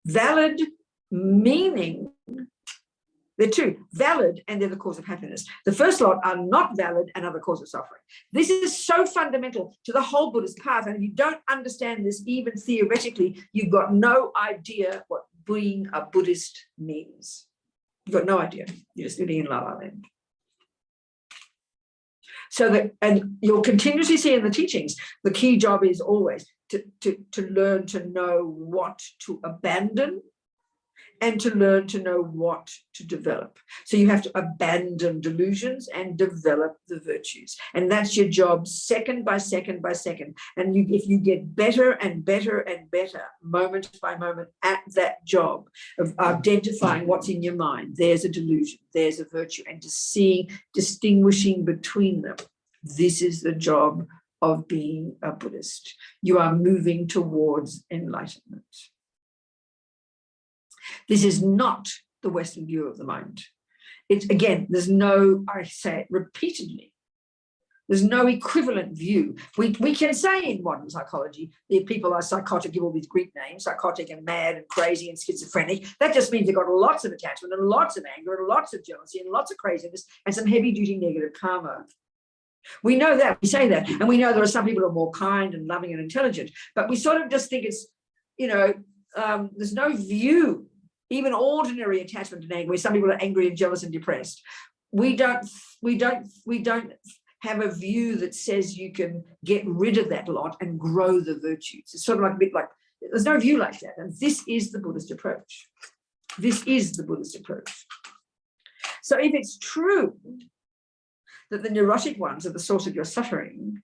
Valid meaning, they're two, valid and they're the cause of happiness. The first lot are not valid and are the cause of suffering. This is so fundamental to the whole Buddhist path. And if you don't understand this, even theoretically, you've got no idea what being a Buddhist means. You've got no idea. You're just living in La La Land. So that, and you'll continuously see in the teachings, the key job is always to learn to know what to abandon and to learn to know what to develop. So you have to abandon delusions and develop the virtues. And that's your job second by second by second. And if you get better and better and better, moment by moment, at that job of identifying what's in your mind, there's a delusion, there's a virtue, and just distinguishing between them. This is the job of being a Buddhist. You are moving towards enlightenment. This is not the Western view of the mind. It's, again, there's no, I say it repeatedly, There's no equivalent view. We can say in modern psychology, the people are psychotic, give all these Greek names, psychotic and mad and crazy and schizophrenic. That just means they've got lots of attachment and lots of anger and lots of jealousy and lots of craziness and some heavy duty negative karma. We know that, we say that, and we know there are some people who are more kind and loving and intelligent, but we sort of just think it's, you know, there's no view, even ordinary attachment and anger, where some people are angry and jealous and depressed. We don't have a view that says you can get rid of that lot and grow the virtues. It's sort of like a bit like, there's no view like that. And this is the Buddhist approach. This is the Buddhist approach. So if it's true that the neurotic ones are the source of your suffering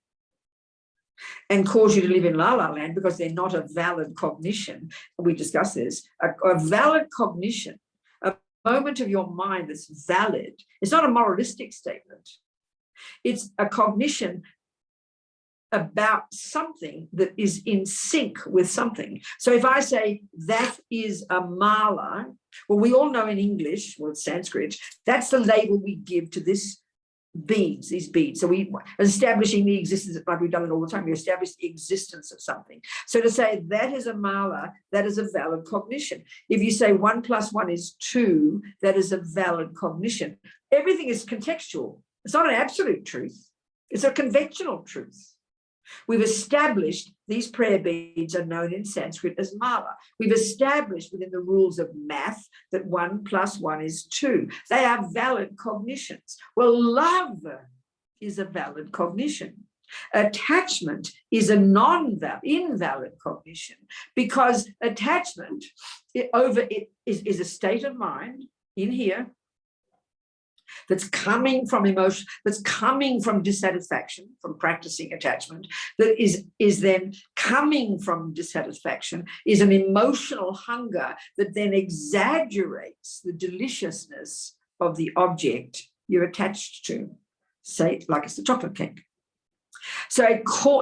and cause you to live in la-la land because they're not a valid cognition, we discuss this, a valid cognition, a moment of your mind that's valid. It's not a moralistic statement. It's a cognition about something that is in sync with something. So if I say that is a mala, well, we all know in English, well, it's Sanskrit, that's the label we give to this beads, these beads. So we are establishing the existence, like we've done it all the time, we establish the existence of something. So to say that is a mala, that is a valid cognition. If you say 1 + 1 is 2, that is a valid cognition. Everything is contextual. It's not an absolute truth. It's a conventional truth. We've established these prayer beads are known in Sanskrit as mala. We've established within the rules of math that 1 + 1 is 2. They are valid cognitions. Well, love is a valid cognition. Attachment is a invalid cognition, because attachment is a state of mind in here that's coming from emotion, that's coming from dissatisfaction, from practicing attachment, that is then coming from dissatisfaction, is an emotional hunger that then exaggerates the deliciousness of the object you're attached to, say, like it's the chocolate cake. So,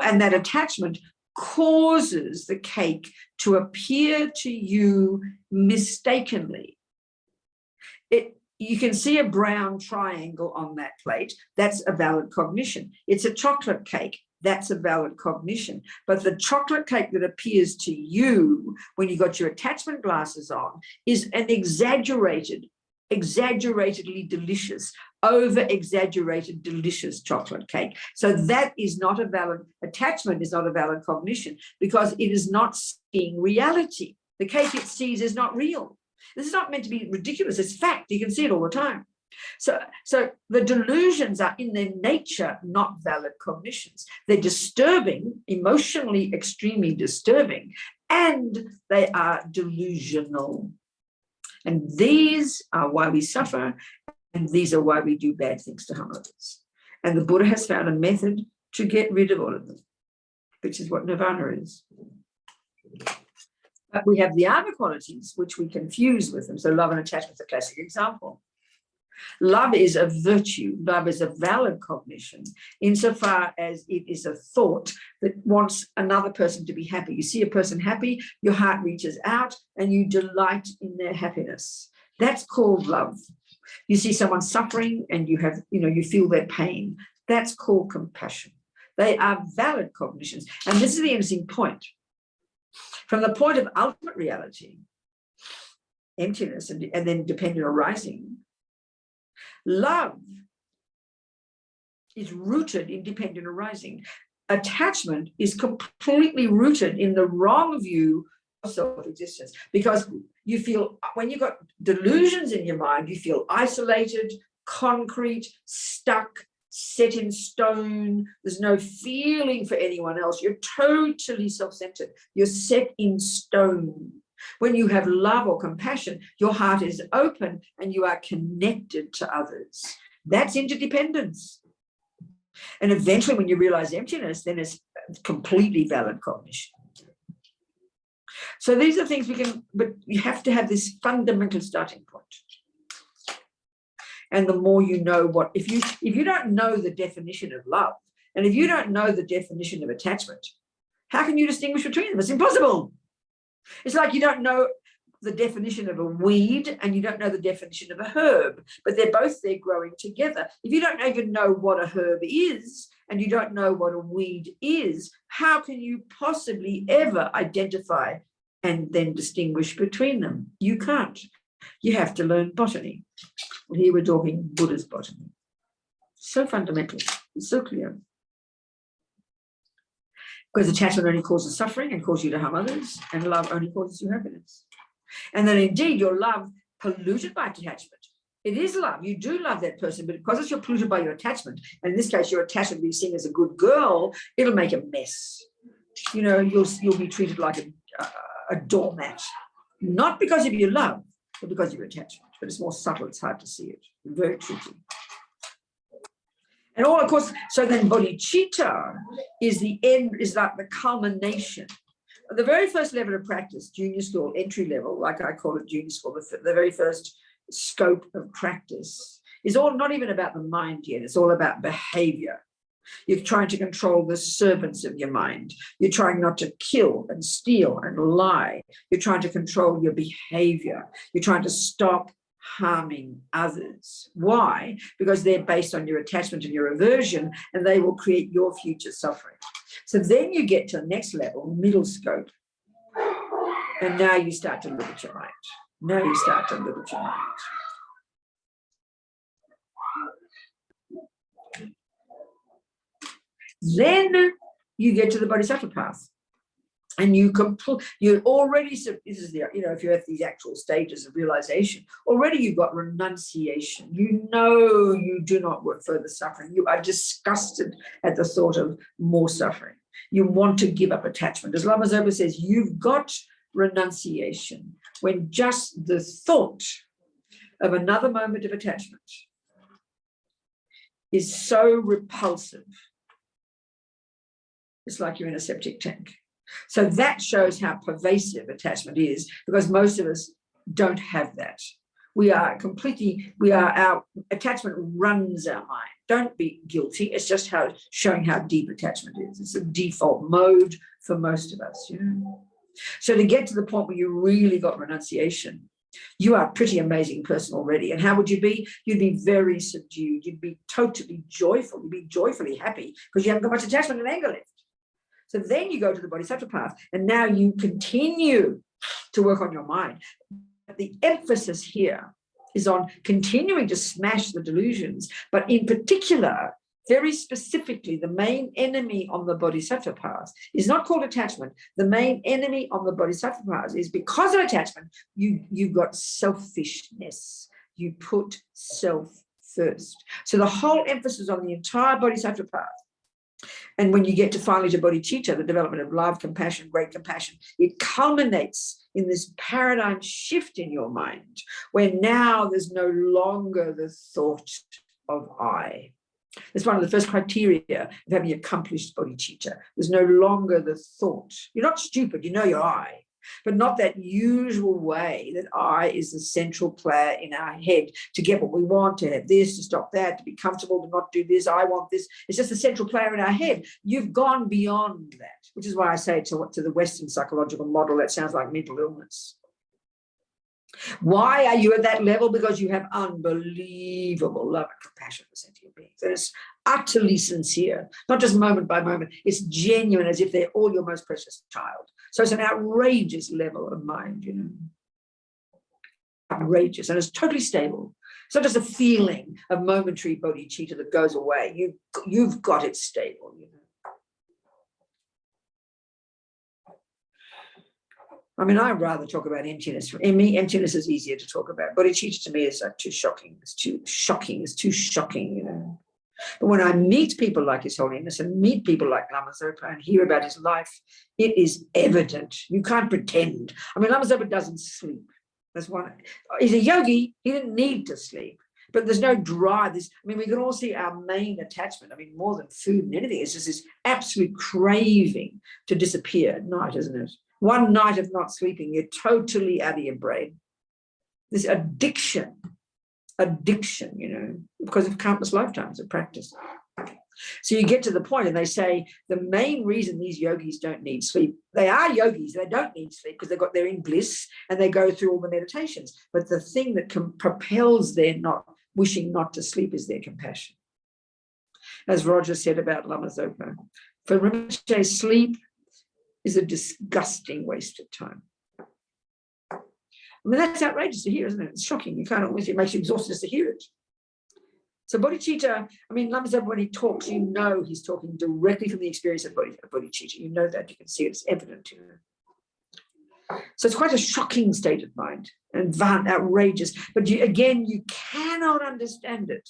and that attachment causes the cake to appear to you mistakenly. You can see a brown triangle on that plate. That's a valid cognition. It's a chocolate cake. That's a valid cognition. But the chocolate cake that appears to you when you got your attachment glasses on is an exaggeratedly delicious, over-exaggerated, delicious chocolate cake. So that is not a valid, attachment is not a valid cognition, because it is not seeing reality. The cake it sees is not real. This is not meant to be ridiculous. It's fact. You can see it all the time. So the delusions are in their nature not valid cognitions. They're disturbing, emotionally extremely disturbing, and they are delusional. And these are why we suffer, and these are why we do bad things to harm others. And the Buddha has found a method to get rid of all of them, which is what nirvana is. But we have the other qualities which we confuse with them. So love and attachment is a classic example. Love is a virtue. Love is a valid cognition insofar as it is a thought that wants another person to be happy. You see a person happy, your heart reaches out and you delight in their happiness. That's called love. You see someone suffering and you have, you feel their pain. That's called compassion. They are valid cognitions. And this is the interesting point. From the point of ultimate reality, emptiness and then dependent arising, love is rooted in dependent arising. Attachment is completely rooted in the wrong view of self-existence, because you feel, when you've got delusions in your mind, you feel isolated, concrete, stuck, set in stone. There's no feeling for anyone else. You're totally self-centered. You're set in stone. When you have love or compassion, your heart is open and you are connected to others. That's interdependence. And eventually when you realize emptiness, then it's completely valid cognition. So these are things we can, but you have to have this fundamental starting point. And the more you know what, if you don't know the definition of love, and if you don't know the definition of attachment, how can you distinguish between them? It's impossible. It's like you don't know the definition of a weed and you don't know the definition of a herb, but they're both there growing together. If you don't even know what a herb is and you don't know what a weed is, how can you possibly ever identify and then distinguish between them? You can't. You have to learn botany. Well, here we're talking Buddha's botany. So fundamental, it's so clear. Because attachment only causes suffering and causes you to harm others, and love only causes you happiness. And then indeed your love polluted by attachment. It is love. You do love that person, but because you're polluted by your attachment, and in this case, your attachment to be seen as a good girl, it'll make a mess. You know, you'll be treated like a doormat, not because of your love, but because of your attachment. But it's more subtle. It's hard to see it. Very tricky. And all, of course, so then bodhicitta is the end, is like the culmination. The very first level of practice, junior school, entry level, like I call it junior school, the very first scope of practice is all not even about the mind yet. It's all about behavior. You're trying to control the servants of your mind. You're trying not to kill and steal and lie. You're trying to control your behavior. You're trying to stop harming others. Why? Because they're based on your attachment and your aversion, and they will create your future suffering. So then you get to the next level, middle scope, and now you start to look at your mind. Now you start to look at your mind. Then you get to the bodhisattva path, and you already, this is the, you know, if you're at these actual stages of realization, already you've got renunciation. You know you do not want further suffering. You are disgusted at the thought of more suffering. You want to give up attachment. As Lama Zopa says, you've got renunciation when just the thought of another moment of attachment is so repulsive. It's like you're in a septic tank. So that shows how pervasive attachment is, because most of us don't have that. Our attachment runs our mind. Don't be guilty. It's just showing how deep attachment is. It's a default mode for most of us, you know. So to get to the point where you really got renunciation, you are a pretty amazing person already. And how would you be? You'd be very subdued. You'd be totally joyful. You'd be joyfully happy because you haven't got much attachment and anger left. So then you go to the bodhisattva path, and now you continue to work on your mind. The emphasis here is on continuing to smash the delusions, but in particular, very specifically, the main enemy on the bodhisattva path is not called attachment. The main enemy on the bodhisattva path is, because of attachment, you've got selfishness. You put self first. So the whole emphasis on the entire bodhisattva path, and when you get to finally to bodhicitta, the development of love, compassion, great compassion, it culminates in this paradigm shift in your mind, where now there's no longer the thought of I. It's one of the first criteria of having accomplished bodhicitta. There's no longer the thought. You're not stupid, you know your I, but not that usual way that I is the central player in our head to get what we want, to have this, to stop that, to be comfortable, to not do this, I want this. It's just the central player in our head. You've gone beyond that, which is why I say to the Western psychological model, that sounds like mental illness. Why are you at that level? Because you have unbelievable love and compassion for sentient beings. And it's utterly sincere, not just moment by moment. It's genuine, as if they're all your most precious child. So it's an outrageous level of mind, you know. Outrageous. And it's totally stable. It's not just a feeling of momentary bodhicitta that goes away. You've got it stable, you know. I mean, I'd rather talk about emptiness. For me, emptiness is easier to talk about. Bodhicitta to me is like too shocking. It's too shocking. It's too shocking, you know. But when I meet people like His Holiness and meet people like Lama Zopa and hear about his life, it is evident. You can't pretend. I mean, Lama Zopa doesn't sleep. That's one. He's a yogi. He didn't need to sleep. But there's no drive. I mean, we can all see our main attachment. I mean, more than food and anything, it's just this absolute craving to disappear at night, isn't it? One night of not sleeping, you're totally out of your brain. This addiction, you know, because of countless lifetimes of practice. So you get to the point and they say the main reason these yogis don't need sleep, they are yogis, they don't need sleep because they're in bliss and they go through all the meditations. But the thing that propels their not wishing not to sleep is their compassion. as Roger said about Lama Zopa. For Rinpoche, sleep is a disgusting waste of time. I mean, that's outrageous to hear, isn't it? It's shocking. You can't always, it makes you exhausted just to hear it. So bodhicitta, I mean, Lama Zopa, when he talks, you know he's talking directly from the experience of bodhicitta. You know that, you can see it, it's evident. You know. So it's quite a shocking state of mind and outrageous. But again, you cannot understand it,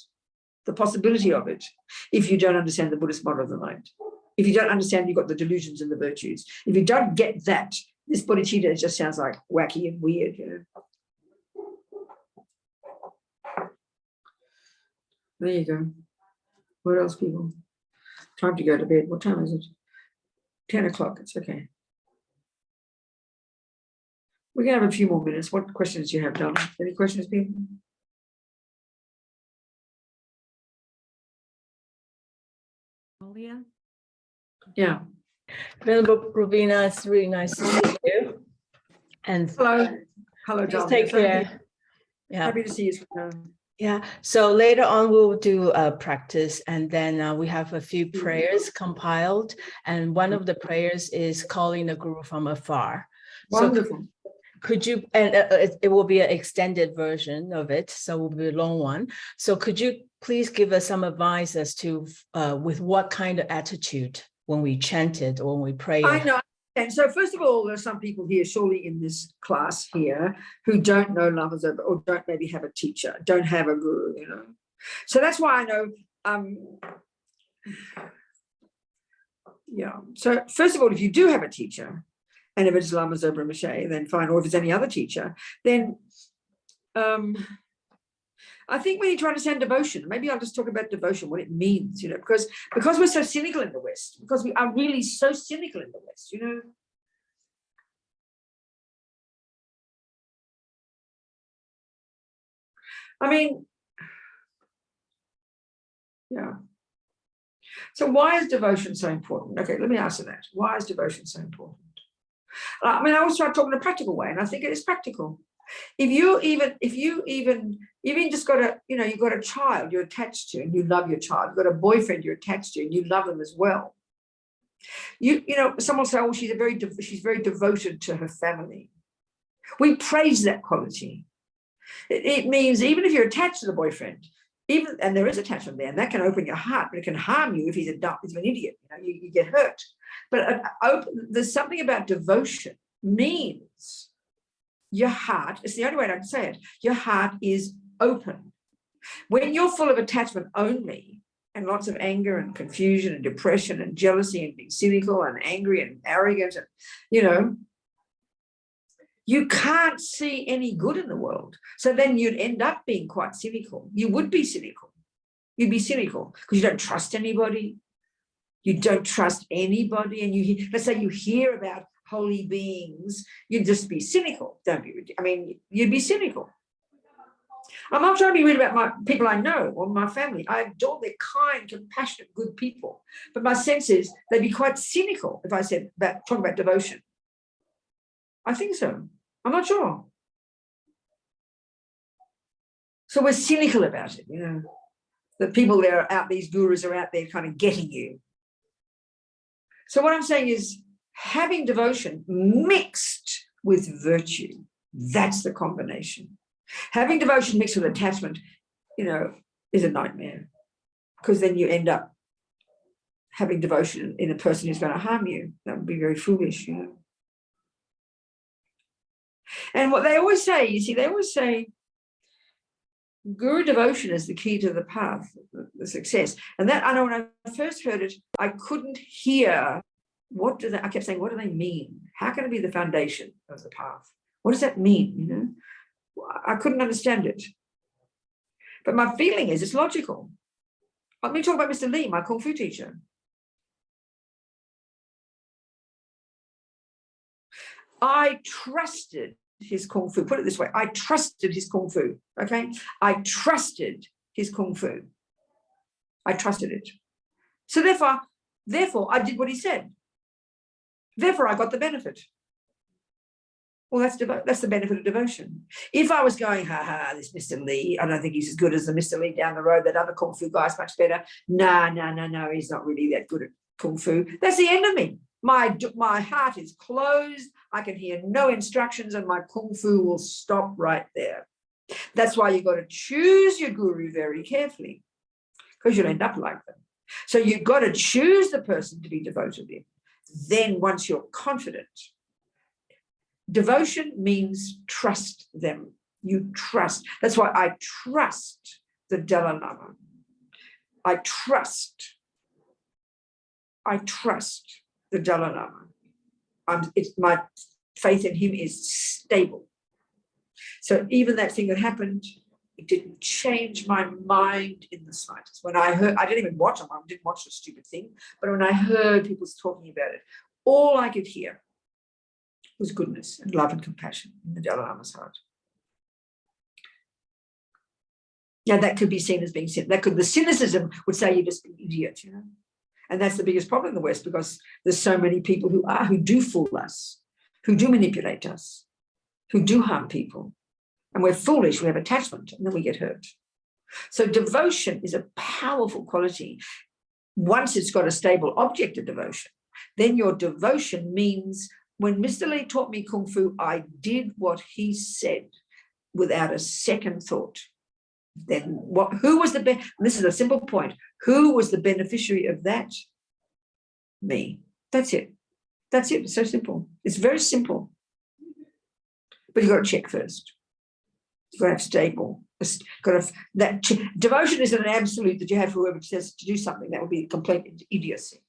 the possibility of it, if you don't understand the Buddhist model of the mind. If you don't understand, you've got the delusions and the virtues. If you don't get that, this bodhicitta just sounds like wacky and weird, you know. There you go. What else, people? Time to go to bed. What time is it? 10 o'clock. It's okay. We can have a few more minutes. What questions do you have, Donna? Any questions, people? Julia? Yeah. Venerable Robina, it's really nice to see you. And Hello. Hello, please Donna. take So care. Yeah. Happy to see you. Yeah. So later on, we'll do a practice, and then we have a few prayers compiled. And one of the prayers is calling the Guru from afar. Wonderful. So could you, and it will be an extended version of it, so it will be a long one. So could you please give us some advice as to with what kind of attitude when we chant it or when we pray? I know. And so first of all, there's some people here, surely in this class here, who don't know Lama Zopa or don't maybe have a teacher, don't have a guru, you know. So that's why I know, yeah. So first of all, if you do have a teacher, and if it's Lama Zopa Rinpoche, then fine, or if it's any other teacher, then I think we need to understand devotion. Maybe I'll just talk about devotion, what it means, you know, because we're so cynical in the West, because we are really so cynical in the West, you know. I mean, yeah. So why is devotion so important? Okay, let me answer that. Why is devotion so important? I mean, I always try talking in a practical way, and I think it is practical. If you even just got a, you know, you've got a child you're attached to and you love your child, you've got a boyfriend you're attached to and you love them as well. You know, someone will say, oh, she's very devoted to her family. We praise that quality. It means even if you're attached to the boyfriend, and there is attachment there, and that can open your heart, but it can harm you if he's an idiot. You know, you get hurt. But there's something about devotion means your heart, it's the only way I can say it, your heart is open. When you're full of attachment only, and lots of anger and confusion and depression and jealousy and being cynical and angry and arrogant, and, you know, you can't see any good in the world. So then you'd end up being quite cynical. You would be cynical. You'd be cynical because you don't trust anybody. You don't trust anybody. And let's say you hear about holy beings, you'd just be cynical, don't you? I mean, you'd be cynical. I'm not trying to be rude about my people I know or my family. I adore their kind, compassionate, good people. But my sense is they'd be quite cynical if I said talk about devotion. I think so. I'm not sure. So we're cynical about it, you know. The people that are out, these gurus are out there kind of getting you. So what I'm saying is having devotion mixed with virtue, that's the combination. Having devotion mixed with attachment, you know, is a nightmare, because then you end up having devotion in a person who's going to harm you. That would be very foolish, you know. And what they always say, you see, they always say, guru devotion is the key to the path, the success. And that, I know when I first heard it, I couldn't hear, I kept saying, what do they mean? How can it be the foundation of the path? What does that mean, you know? I couldn't understand it. But my feeling is it's logical. Let me talk about Mr. Lee, my Kung Fu teacher. I trusted his Kung Fu. Put it this way, I trusted his Kung Fu, okay? I trusted his Kung Fu. I trusted it. So therefore, I did what he said. Therefore, I got the benefit. Well, that's the benefit of devotion. If I was going, this Mr. Lee, I don't think he's as good as the Mr. Lee down the road. That other Kung Fu guy's much better. No, he's not really that good at Kung Fu. That's the end of me. My heart is closed. I can hear no instructions and my Kung Fu will stop right there. That's why you've got to choose your guru very carefully, because you'll end up like them. So you've got to choose the person to be devoted in. Then once you're confident, devotion means trust them. You trust. That's why I trust the Dalai Lama. I trust the Dalai Lama. My faith in him is stable. So even that thing that happened, it didn't change my mind in the slightest. When I heard, I didn't even watch them. I didn't watch the stupid thing. But when I heard people talking about it, all I could hear was goodness and love and compassion in the Dalai Lama's heart. Yeah, that could be seen as being sin. The cynicism would say you're just an idiot, you know. And that's the biggest problem in the West, because there's so many people who do fool us, who do manipulate us, who do harm people. And we're foolish, we have attachment, and then we get hurt. So devotion is a powerful quality. Once it's got a stable object of devotion, then your devotion means, when Mr. Lee taught me Kung Fu, I did what he said without a second thought. Then who was this is a simple point, who was the beneficiary of that? Me. That's it. It's so simple. It's very simple. But you've got to check first. You've got to have stable. Devotion isn't an absolute that you have whoever says to do something. That would be complete idiocy.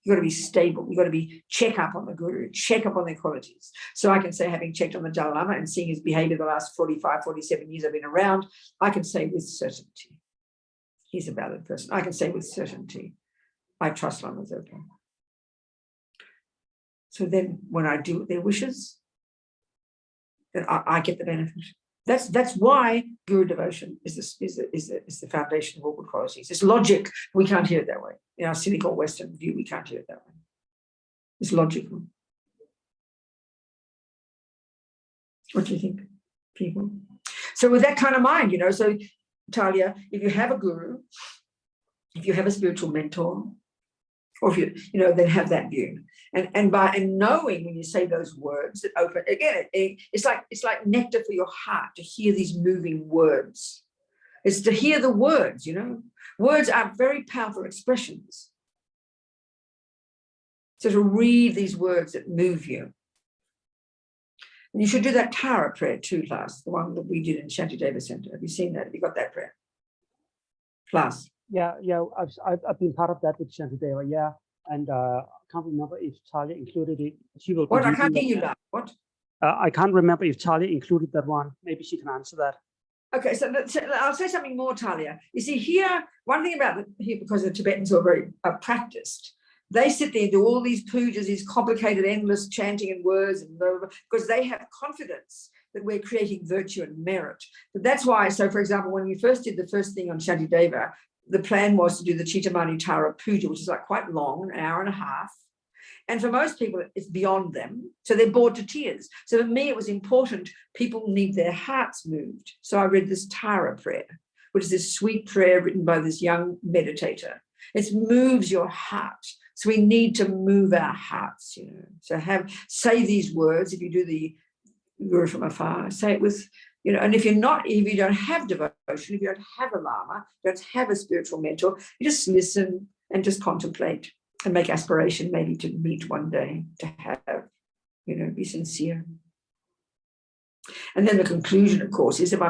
You've got to be stable. You've got to check up on the guru, check up on their qualities. So I can say, having checked on the Dalai Lama and seeing his behavior the last 45, 47 years I've been around, I can say with certainty, he's a valid person. I can say with certainty, I trust Lama Zopa. So then when I do their wishes, then I get the benefit. That's why guru devotion is the foundation of all good qualities. It's logic. We can't hear it that way. In our cynical Western view, we can't hear it that way. It's logical. What do you think, people? So with that kind of mind, you know, so Talia, if you have a guru, if you have a spiritual mentor, or if you know, then have that view. And knowing when you say those words that open, again, it's like nectar for your heart to hear these moving words. It's to hear the words, you know. Words are very powerful expressions. So to read these words that move you. And you should do that Tara prayer too, class, the one that we did in Shantideva Center. Have you seen that? Have you got that prayer? Class. Yeah, I've been part of that with Shantideva, yeah. And I can't remember if Talia included it. She will. What? I can't hear you now. What? I can't remember if Talia included that one. Maybe she can answer that. Okay, so I'll say something more, Talia. You see, here, one thing about here, because the Tibetans are very practiced, they sit there and do all these pujas, these complicated, endless chanting and words, and blah, blah, blah, because they have confidence that we're creating virtue and merit. But that's why, so for example, when we first did the first thing on Shantideva, the plan was to do the Chittamani Tara Puja, which is like quite long, an hour and a half. And for most people, it's beyond them. So they're bored to tears. So for me, it was important. People need their hearts moved. So I read this Tara prayer, which is this sweet prayer written by this young meditator. It moves your heart. So we need to move our hearts, you know. So say these words. If you do the Guru from afar, say it with, you know, and if you don't have devotion, if you don't have a Lama, you don't have a spiritual mentor, you just listen and just contemplate and make aspiration maybe to meet one day, to have, you know, be sincere. And then the conclusion, of course, is if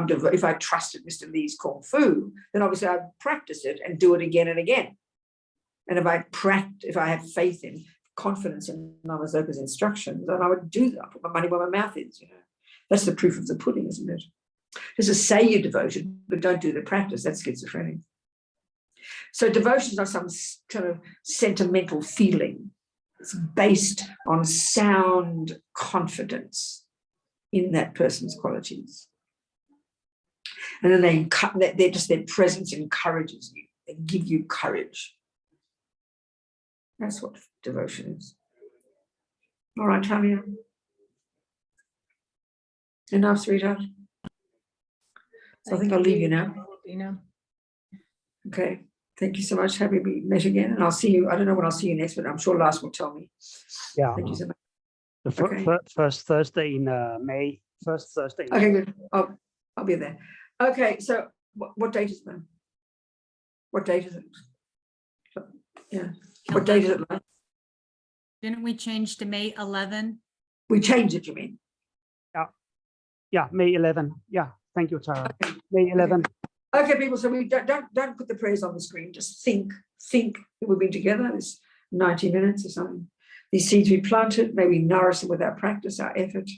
I trusted Mr. Lee's Kung Fu, then obviously I'd practice it and do it again and again. And if I have faith in, confidence in Lama Zopa's instructions, then I would do that. I put my money where my mouth is, you know. That's the proof of the pudding, isn't it? Just to say you're devoted, but don't do the practice. That's schizophrenic. So devotion is not some kind of sentimental feeling. It's based on sound confidence in that person's qualities. And then their presence encourages you. They give you courage. That's what devotion is. All right, Talia. Enough, sweetheart. So I think I'll leave you now. Robina. Okay. Thank you so much. Happy we met again. And I'll see you. I don't know when I'll see you next, but I'm sure Lars will tell me. Yeah. Thank you so much. The Okay. first Thursday in May. First Thursday. Okay, good. I'll be there. Okay, so what date is it? What date is it? Yeah. What date is it? Like? Didn't we change to May 11? We changed it, you mean? Yeah, May 11. Yeah, thank you, Tara. Okay. May 11. Okay, people. So we don't put the prayers on the screen. Just think that we've been together. It's 90 minutes or something. These seeds we planted, may we nourish them with our practice, our effort.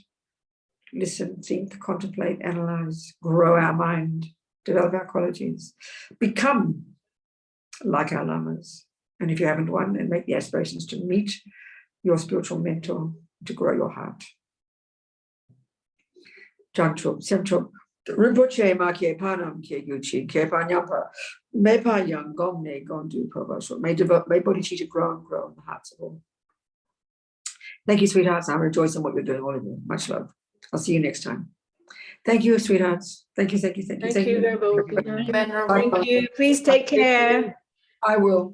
Listen, think, contemplate, analyze, grow our mind, develop our qualities, become like our lamas. And if you haven't one, then make the aspirations to meet your spiritual mentor, to grow your heart. Janchup, Semchup, Rinpoche Makie Panam Kie Yuchi, Kie Panyapa, Mepa Yang Gomne Gondu Provost. May bodhicitta grow and grow in the hearts of all. Thank you, sweethearts. I rejoice in what you're doing, all of you. Much love. I'll see you next time. Thank you, sweethearts. Thank you. Thank you, Robina. Bye. Thank you. Please take care. I will.